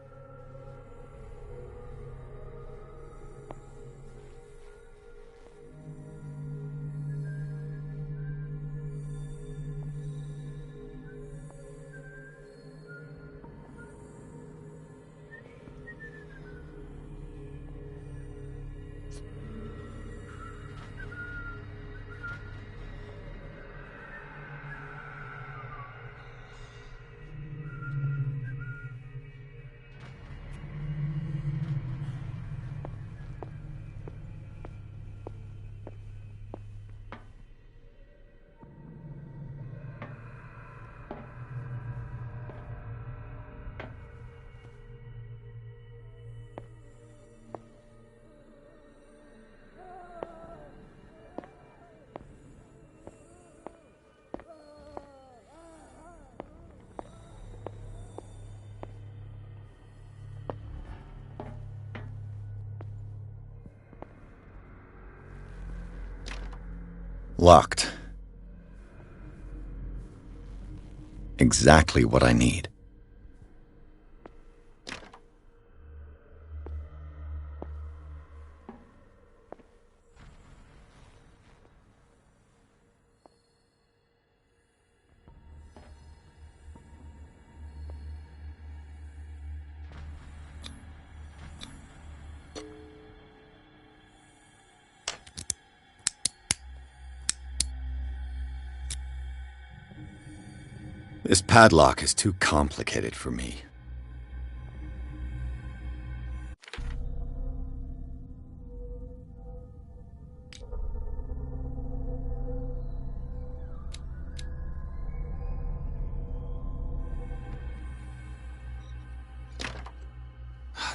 Locked. Exactly what I need. This padlock is too complicated for me.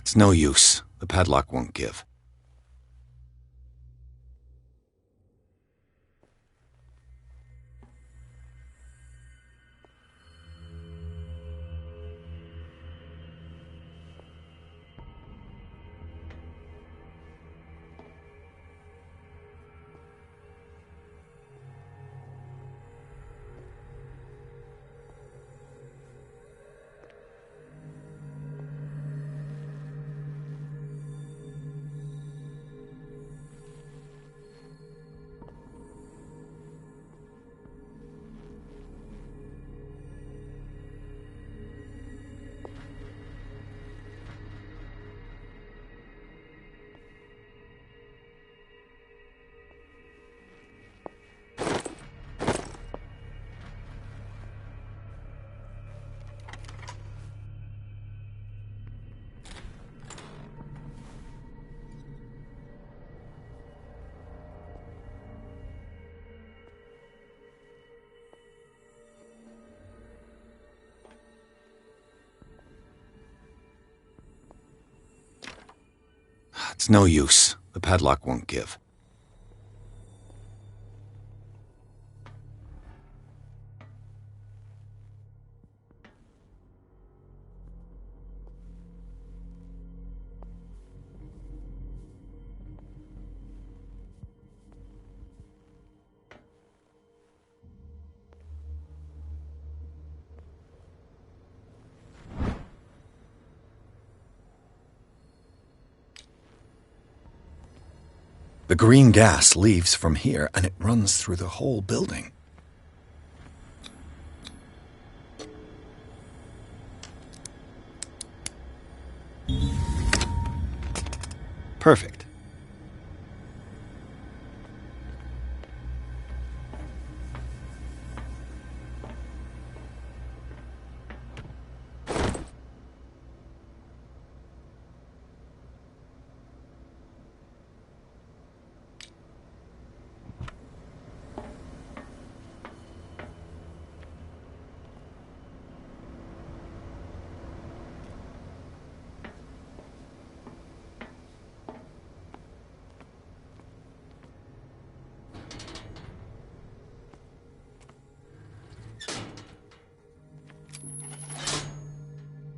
It's no use. The padlock won't give. It's no use. The padlock won't give. The green gas leaves from here, and it runs through the whole building. Perfect.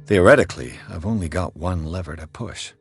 Theoretically, I've only got one lever to push.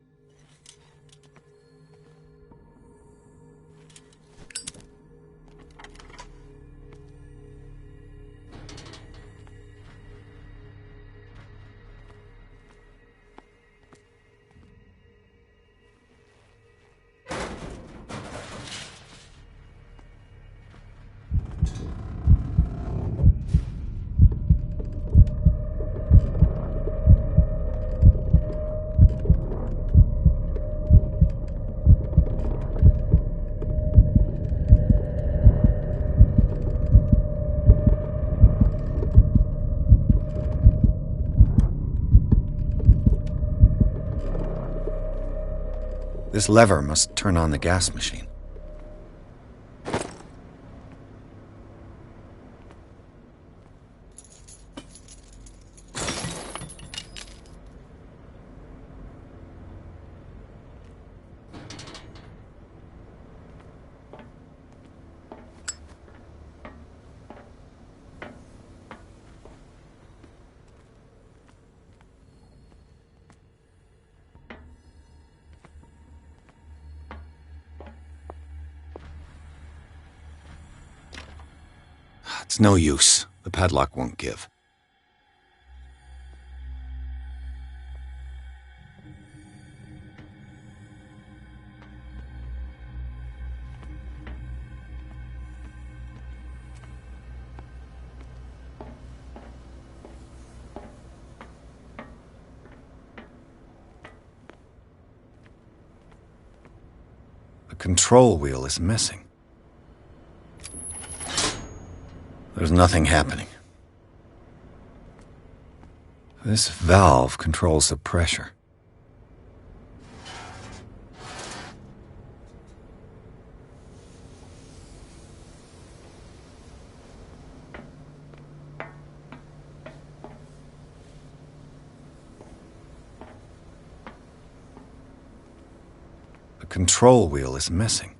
This lever must turn on the gas machine. It's no use. The padlock won't give. The control wheel is missing. There's nothing happening. This valve controls the pressure. The control wheel is missing.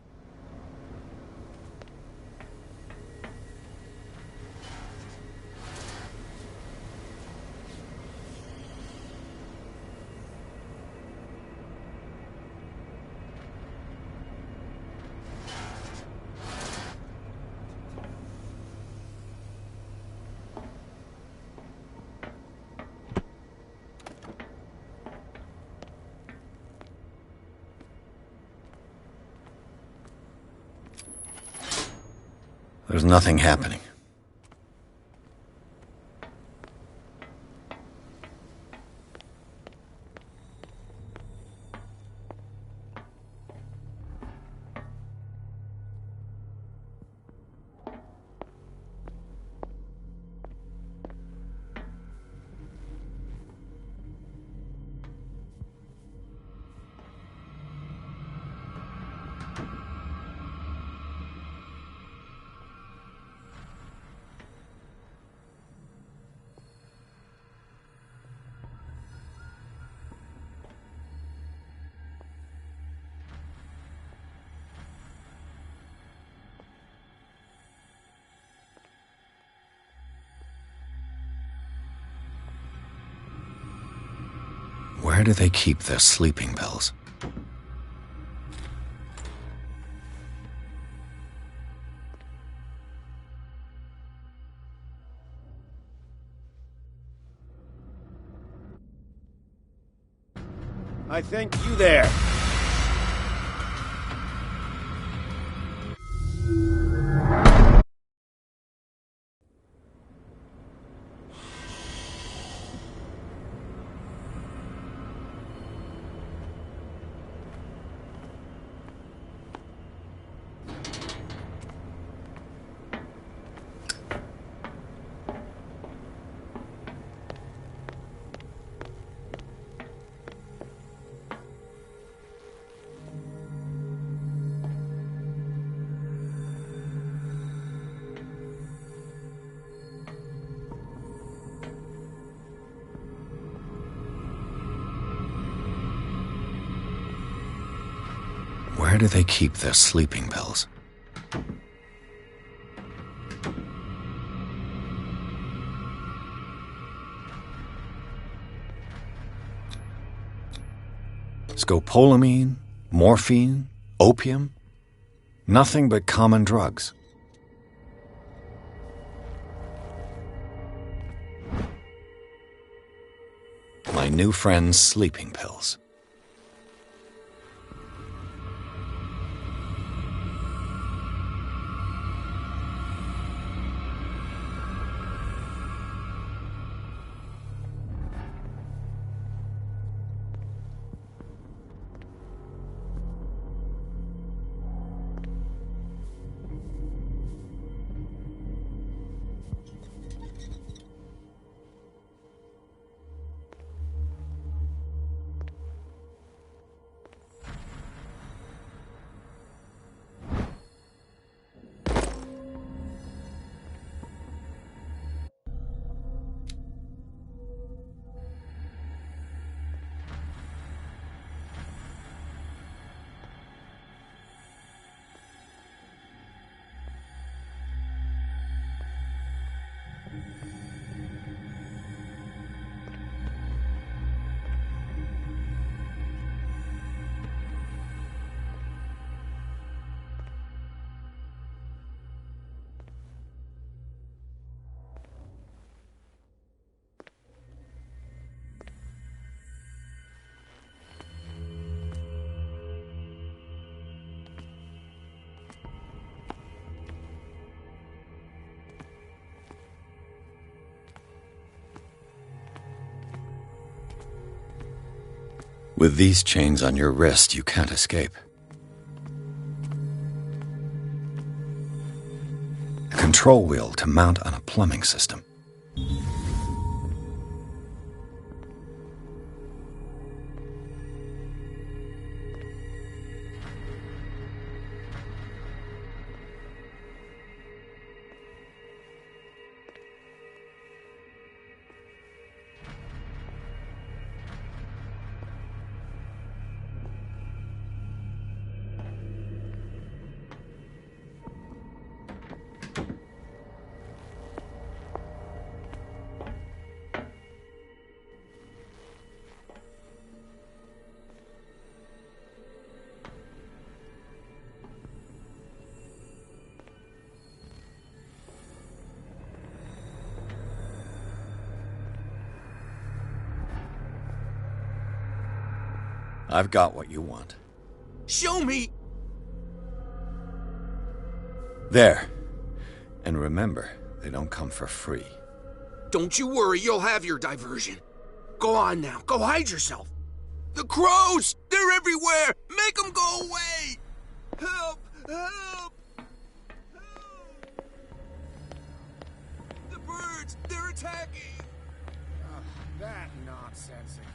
There's nothing happening. Where do they keep their sleeping pills? I think you there. Where do they keep their sleeping pills? Scopolamine, morphine, opium? Nothing but common drugs. My new friend's sleeping pills. With these chains on your wrist, you can't escape. A control wheel to mount on a plumbing system. I've got what you want. Show me! There. And remember, they don't come for free. Don't you worry, you'll have your diversion. Go on now, go hide yourself. The crows! They're everywhere! Make them go away! Help! Help! The birds! They're attacking! That nonsense again.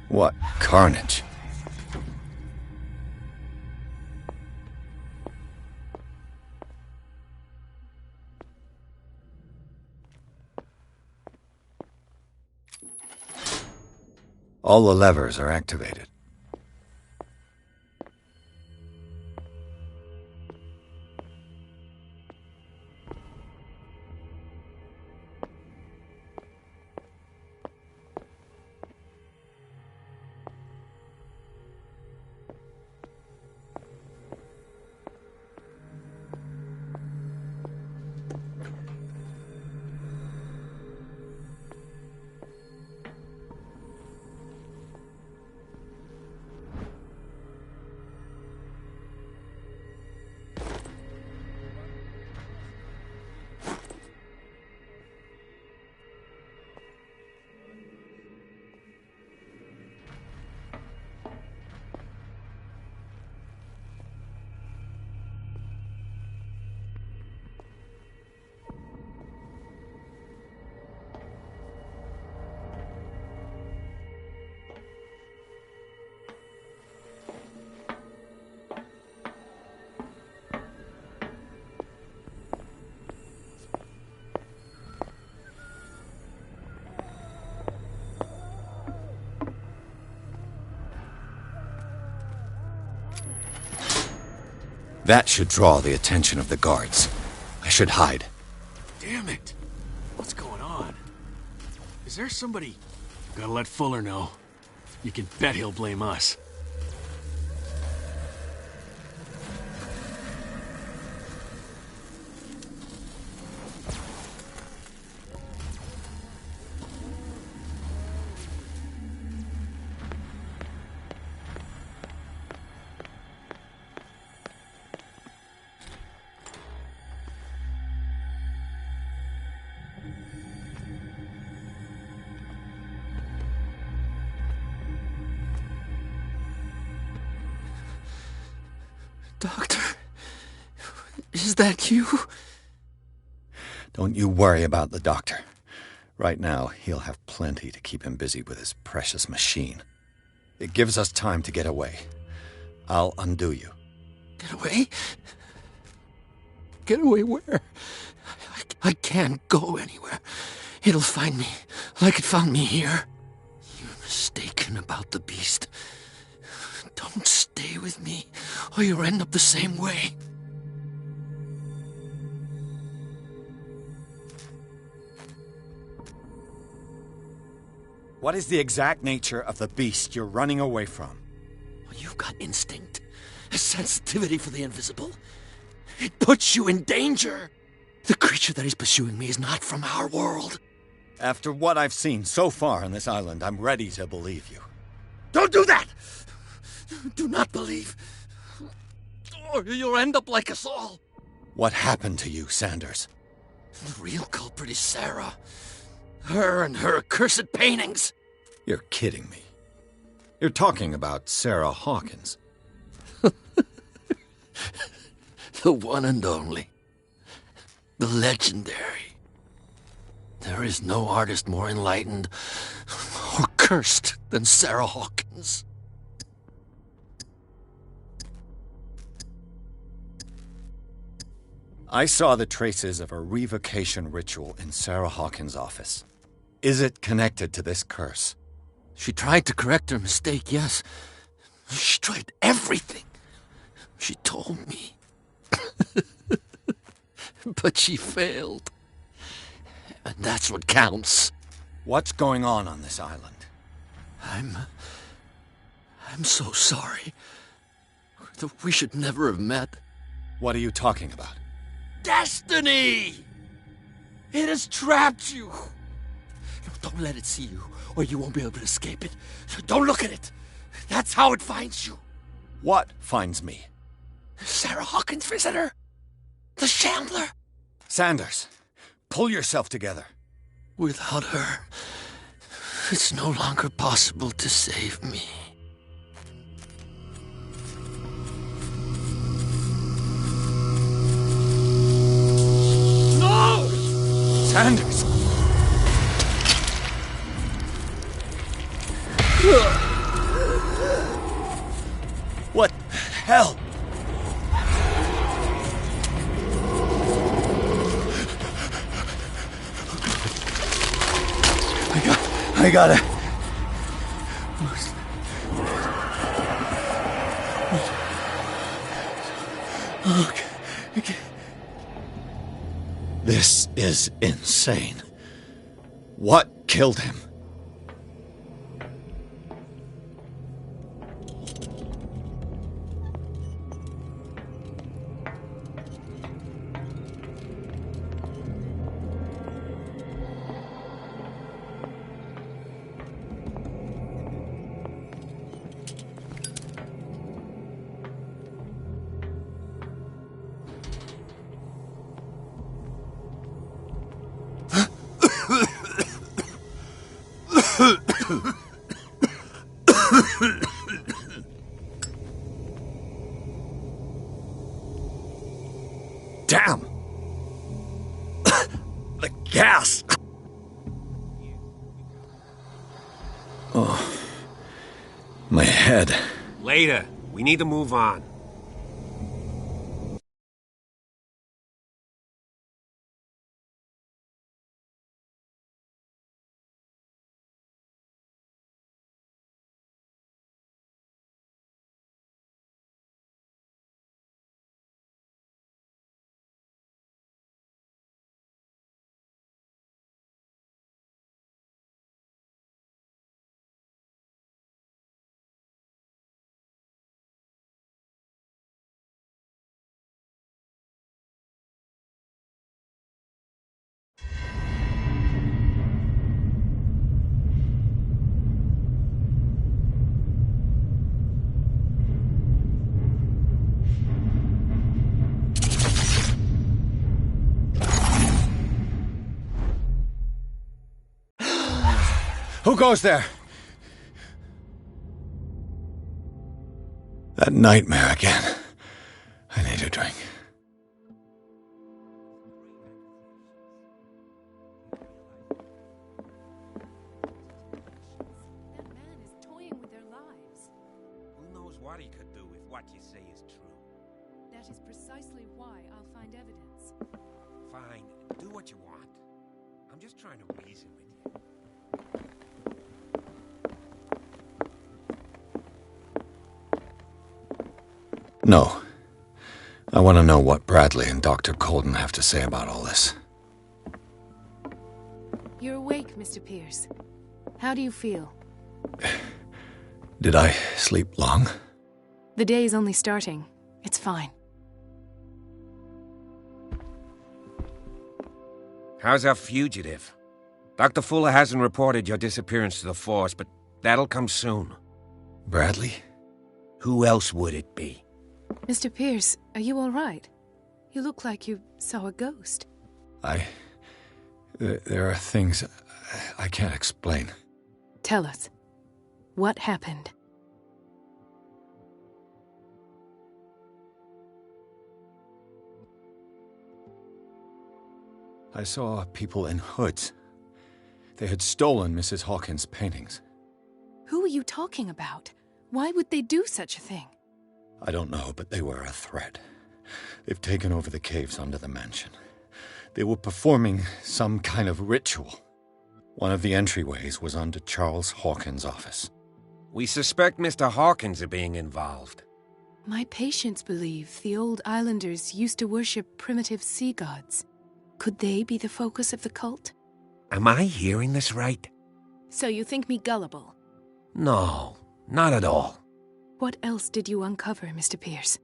What carnage? All the levers are activated. That should draw the attention of the guards. I should hide. Damn it! What's going on? Is there somebody... Gotta let Fuller know. You can bet he'll blame us. Doctor, is that you? Don't you worry about the doctor. Right now, he'll have plenty to keep him busy with his precious machine. It gives us time to get away. I'll undo you. Get away? Get away where? I can't go anywhere. It'll find me, like it found me here. You're mistaken about the beast. Don't stay with me, or you'll end up the same way. What is the exact nature of the beast you're running away from? You've got instinct, a sensitivity for the invisible. It puts you in danger. The creature that is pursuing me is not from our world. After what I've seen so far on this island, I'm ready to believe you. Don't do that! Do not believe, or you'll end up like us all. What happened to you, Sanders? The real culprit is Sarah. Her and her accursed paintings. You're kidding me. You're talking about Sarah Hawkins. The one and only. The legendary. There is no artist more enlightened or cursed than Sarah Hawkins. I saw the traces of a revocation ritual in Sarah Hawkins' office. Is it connected to this curse? She tried to correct her mistake, yes. She tried everything. She told me. But she failed. And that's what counts. What's going on this island? I'm so sorry. We should never have met. What are you talking about? Destiny! It has trapped you. Don't let it see you, or you won't be able to escape it. Don't look at it. That's how it finds you. What finds me? Sarah Hawkins' visitor. The Shambler. Sanders, pull yourself together. Without her, it's no longer possible to save me. No! Sanders! What the hell? I gotta... Okay. This is insane. What killed him? Damn! The gas! Oh. My head. Later. We need to move on. Who goes there? That nightmare again. I need a drink. That man is toying with their lives. Who knows what he could do if what you say is true? That is precisely why I'll find evidence. Fine, do what you want. I'm just trying to reason with you. No. I want to know what Bradley and Dr. Colden have to say about all this. You're awake, Mr. Pierce. How do you feel? Did I sleep long? The day is only starting. It's fine. How's our fugitive? Dr. Fuller hasn't reported your disappearance to the force, but that'll come soon. Bradley? Who else would it be? Mr. Pierce, are you all right? You look like you saw a ghost. There are things I can't explain. Tell us. What happened? I saw people in hoods. They had stolen Mrs. Hawkins' paintings. Who are you talking about? Why would they do such a thing? I don't know, but they were a threat. They've taken over the caves under the mansion. They were performing some kind of ritual. One of the entryways was under Charles Hawkins' office. We suspect Mr. Hawkins of being involved. My patients believe the old islanders used to worship primitive sea gods. Could they be the focus of the cult? Am I hearing this right? So you think me gullible? No, not at all. What else did you uncover, Mr. Pierce?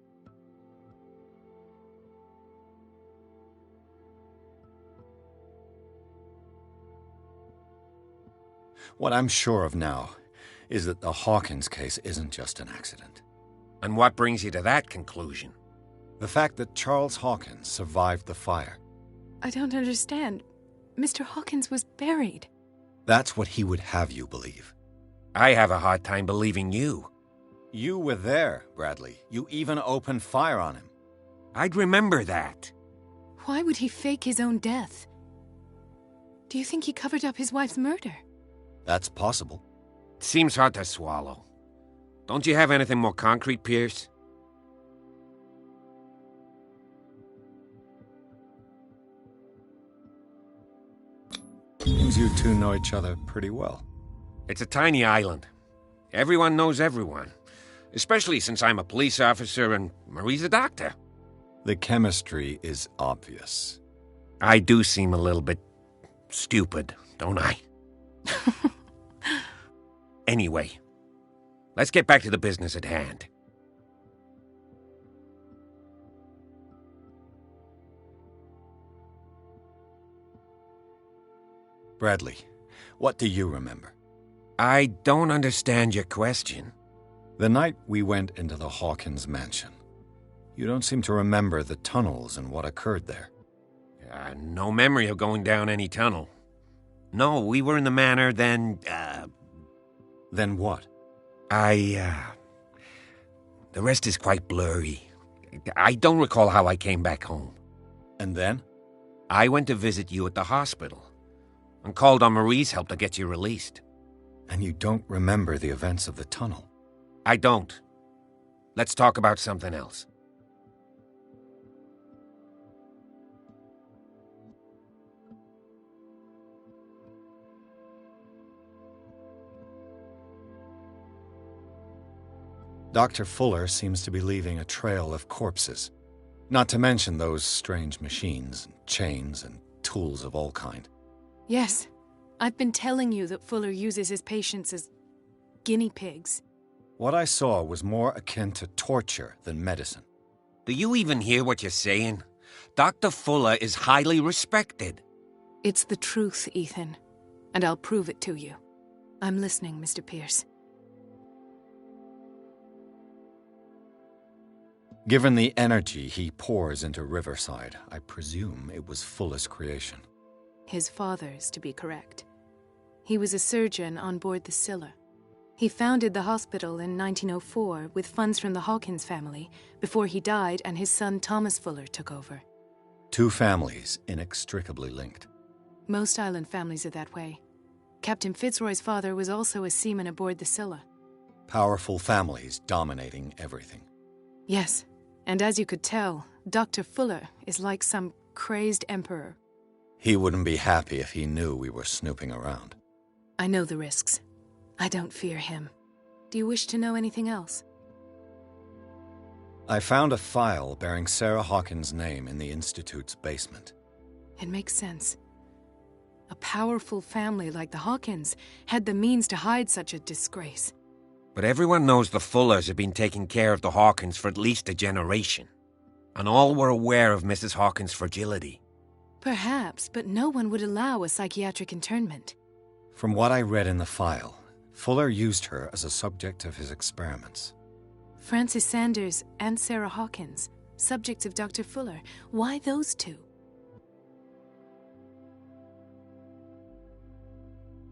What I'm sure of now is that the Hawkins case isn't just an accident. And what brings you to that conclusion? The fact that Charles Hawkins survived the fire. I don't understand. Mr. Hawkins was buried. That's what he would have you believe. I have a hard time believing you. You were there, Bradley. You even opened fire on him. I'd remember that. Why would he fake his own death? Do you think he covered up his wife's murder? That's possible. Seems hard to swallow. Don't you have anything more concrete, Pierce? Seems you two know each other pretty well. It's a tiny island. Everyone knows everyone. Especially since I'm a police officer and Marie's a doctor. The chemistry is obvious. I do seem a little bit stupid, don't I? Anyway, let's get back to the business at hand. Bradley, what do you remember? I don't understand your question. The night we went into the Hawkins mansion. You don't seem to remember the tunnels and what occurred there. No memory of going down any tunnel. No, we were in the manor, then, Then what? The rest is quite blurry. I don't recall how I came back home. And then? I went to visit you at the hospital and called on Marie's help to get you released. And you don't remember the events of the tunnel? I don't. Let's talk about something else. Dr. Fuller seems to be leaving a trail of corpses. Not to mention those strange machines, and chains, and tools of all kind. Yes. I've been telling you that Fuller uses his patients as guinea pigs. What I saw was more akin to torture than medicine. Do you even hear what you're saying? Dr. Fuller is highly respected. It's the truth, Ethan. And I'll prove it to you. I'm listening, Mr. Pierce. Given the energy he pours into Riverside, I presume it was Fuller's creation. His father's, to be correct. He was a surgeon on board the Scylla. He founded the hospital in 1904 with funds from the Hawkins family before he died and his son Thomas Fuller took over. Two families inextricably linked. Most island families are that way. Captain Fitzroy's father was also a seaman aboard the Scylla. Powerful families dominating everything. Yes, and as you could tell, Dr. Fuller is like some crazed emperor. He wouldn't be happy if he knew we were snooping around. I know the risks. I don't fear him. Do you wish to know anything else? I found a file bearing Sarah Hawkins' name in the Institute's basement. It makes sense. A powerful family like the Hawkins had the means to hide such a disgrace. But everyone knows the Fullers have been taking care of the Hawkins for at least a generation. And all were aware of Mrs. Hawkins' fragility. Perhaps, but no one would allow a psychiatric internment. From what I read in the file, Fuller used her as a subject of his experiments. Francis Sanders and Sarah Hawkins, subjects of Dr. Fuller. Why those two?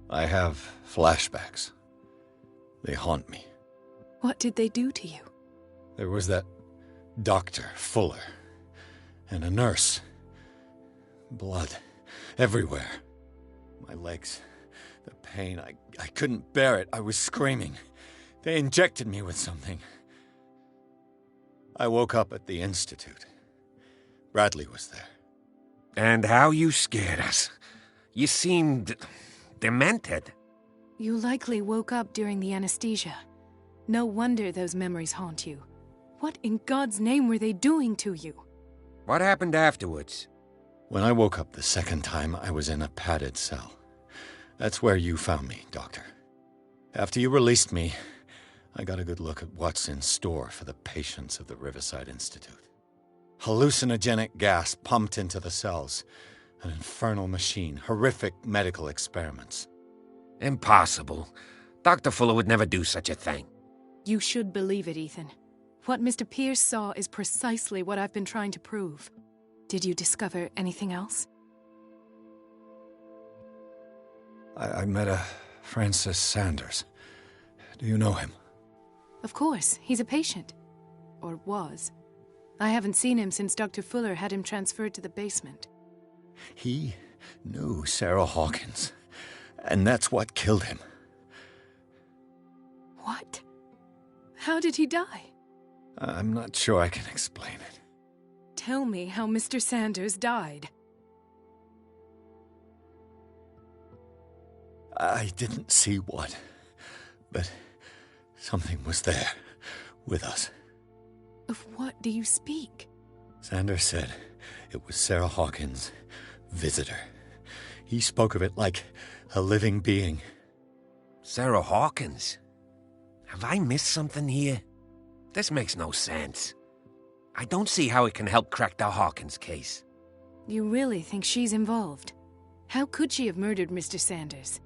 I have flashbacks. They haunt me. What did they do to you? There was that Dr. Fuller and a nurse. Blood everywhere. My legs, the pain, I couldn't bear it. I was screaming. They injected me with something. I woke up at the Institute. Bradley was there. And how you scared us. You seemed demented. You likely woke up during the anesthesia. No wonder those memories haunt you. What in God's name were they doing to you? What happened afterwards? When I woke up the second time, I was in a padded cell. That's where you found me, Doctor. After you released me, I got a good look at what's in store for the patients of the Riverside Institute. Hallucinogenic gas pumped into the cells. An infernal machine. Horrific medical experiments. Impossible. Dr. Fuller would never do such a thing. You should believe it, Ethan. What Mr. Pierce saw is precisely what I've been trying to prove. Did you discover anything else? I met a Francis Sanders. Do you know him? Of course. He's a patient. Or was. I haven't seen him since Dr. Fuller had him transferred to the basement. He knew Sarah Hawkins, and that's what killed him. What? How did he die? I'm not sure I can explain it. Tell me how Mr. Sanders died. I didn't see what, but something was there, with us. Of what do you speak? Sanders said it was Sarah Hawkins' visitor. He spoke of it like a living being. Sarah Hawkins? Have I missed something here? This makes no sense. I don't see how it can help crack the Hawkins case. You really think she's involved? How could she have murdered Mr. Sanders?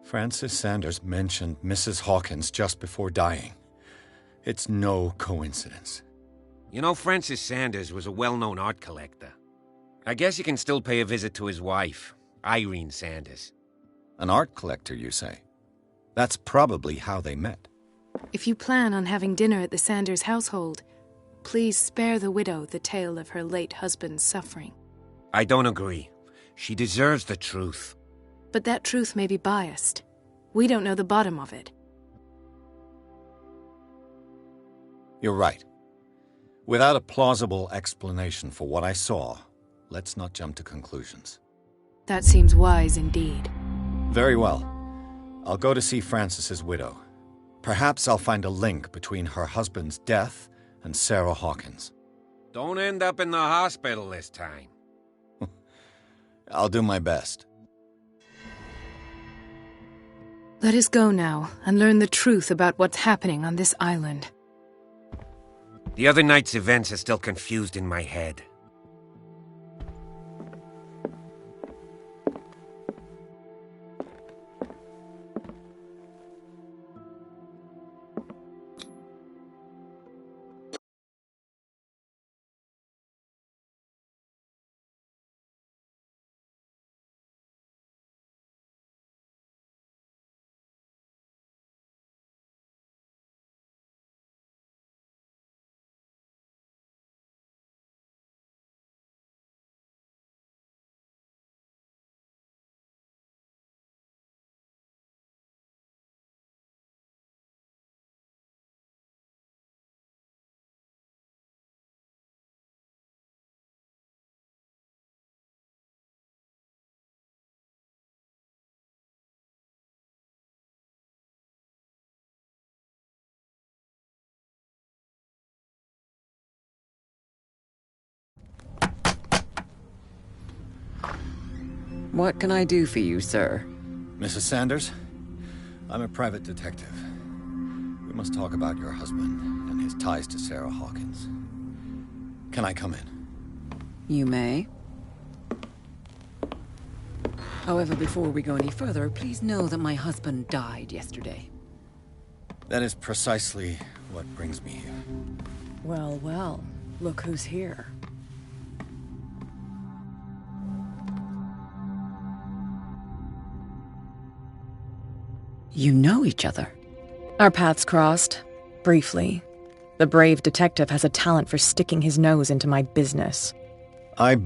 Francis Sanders mentioned Mrs. Hawkins just before dying. It's no coincidence. You know, Francis Sanders was a well-known art collector. I guess you can still pay a visit to his wife, Irene Sanders. An art collector, you say? That's probably how they met. If you plan on having dinner at the Sanders household, please spare the widow the tale of her late husband's suffering. I don't agree. She deserves the truth. But that truth may be biased. We don't know the bottom of it. You're right. Without a plausible explanation for what I saw, let's not jump to conclusions. That seems wise indeed. Very well. I'll go to see Francis's widow. Perhaps I'll find a link between her husband's death and Sarah Hawkins. Don't end up in the hospital this time. I'll do my best. Let us go now and learn the truth about what's happening on this island. The other night's events are still confused in my head. What can I do for you, sir? Mrs. Sanders, I'm a private detective. We must talk about your husband and his ties to Sarah Hawkins. Can I come in? You may. However, before we go any further, please know that my husband died yesterday. That is precisely what brings me here. Well, well, look who's here. You know each other. Our paths crossed, briefly. The brave detective has a talent for sticking his nose into my business. I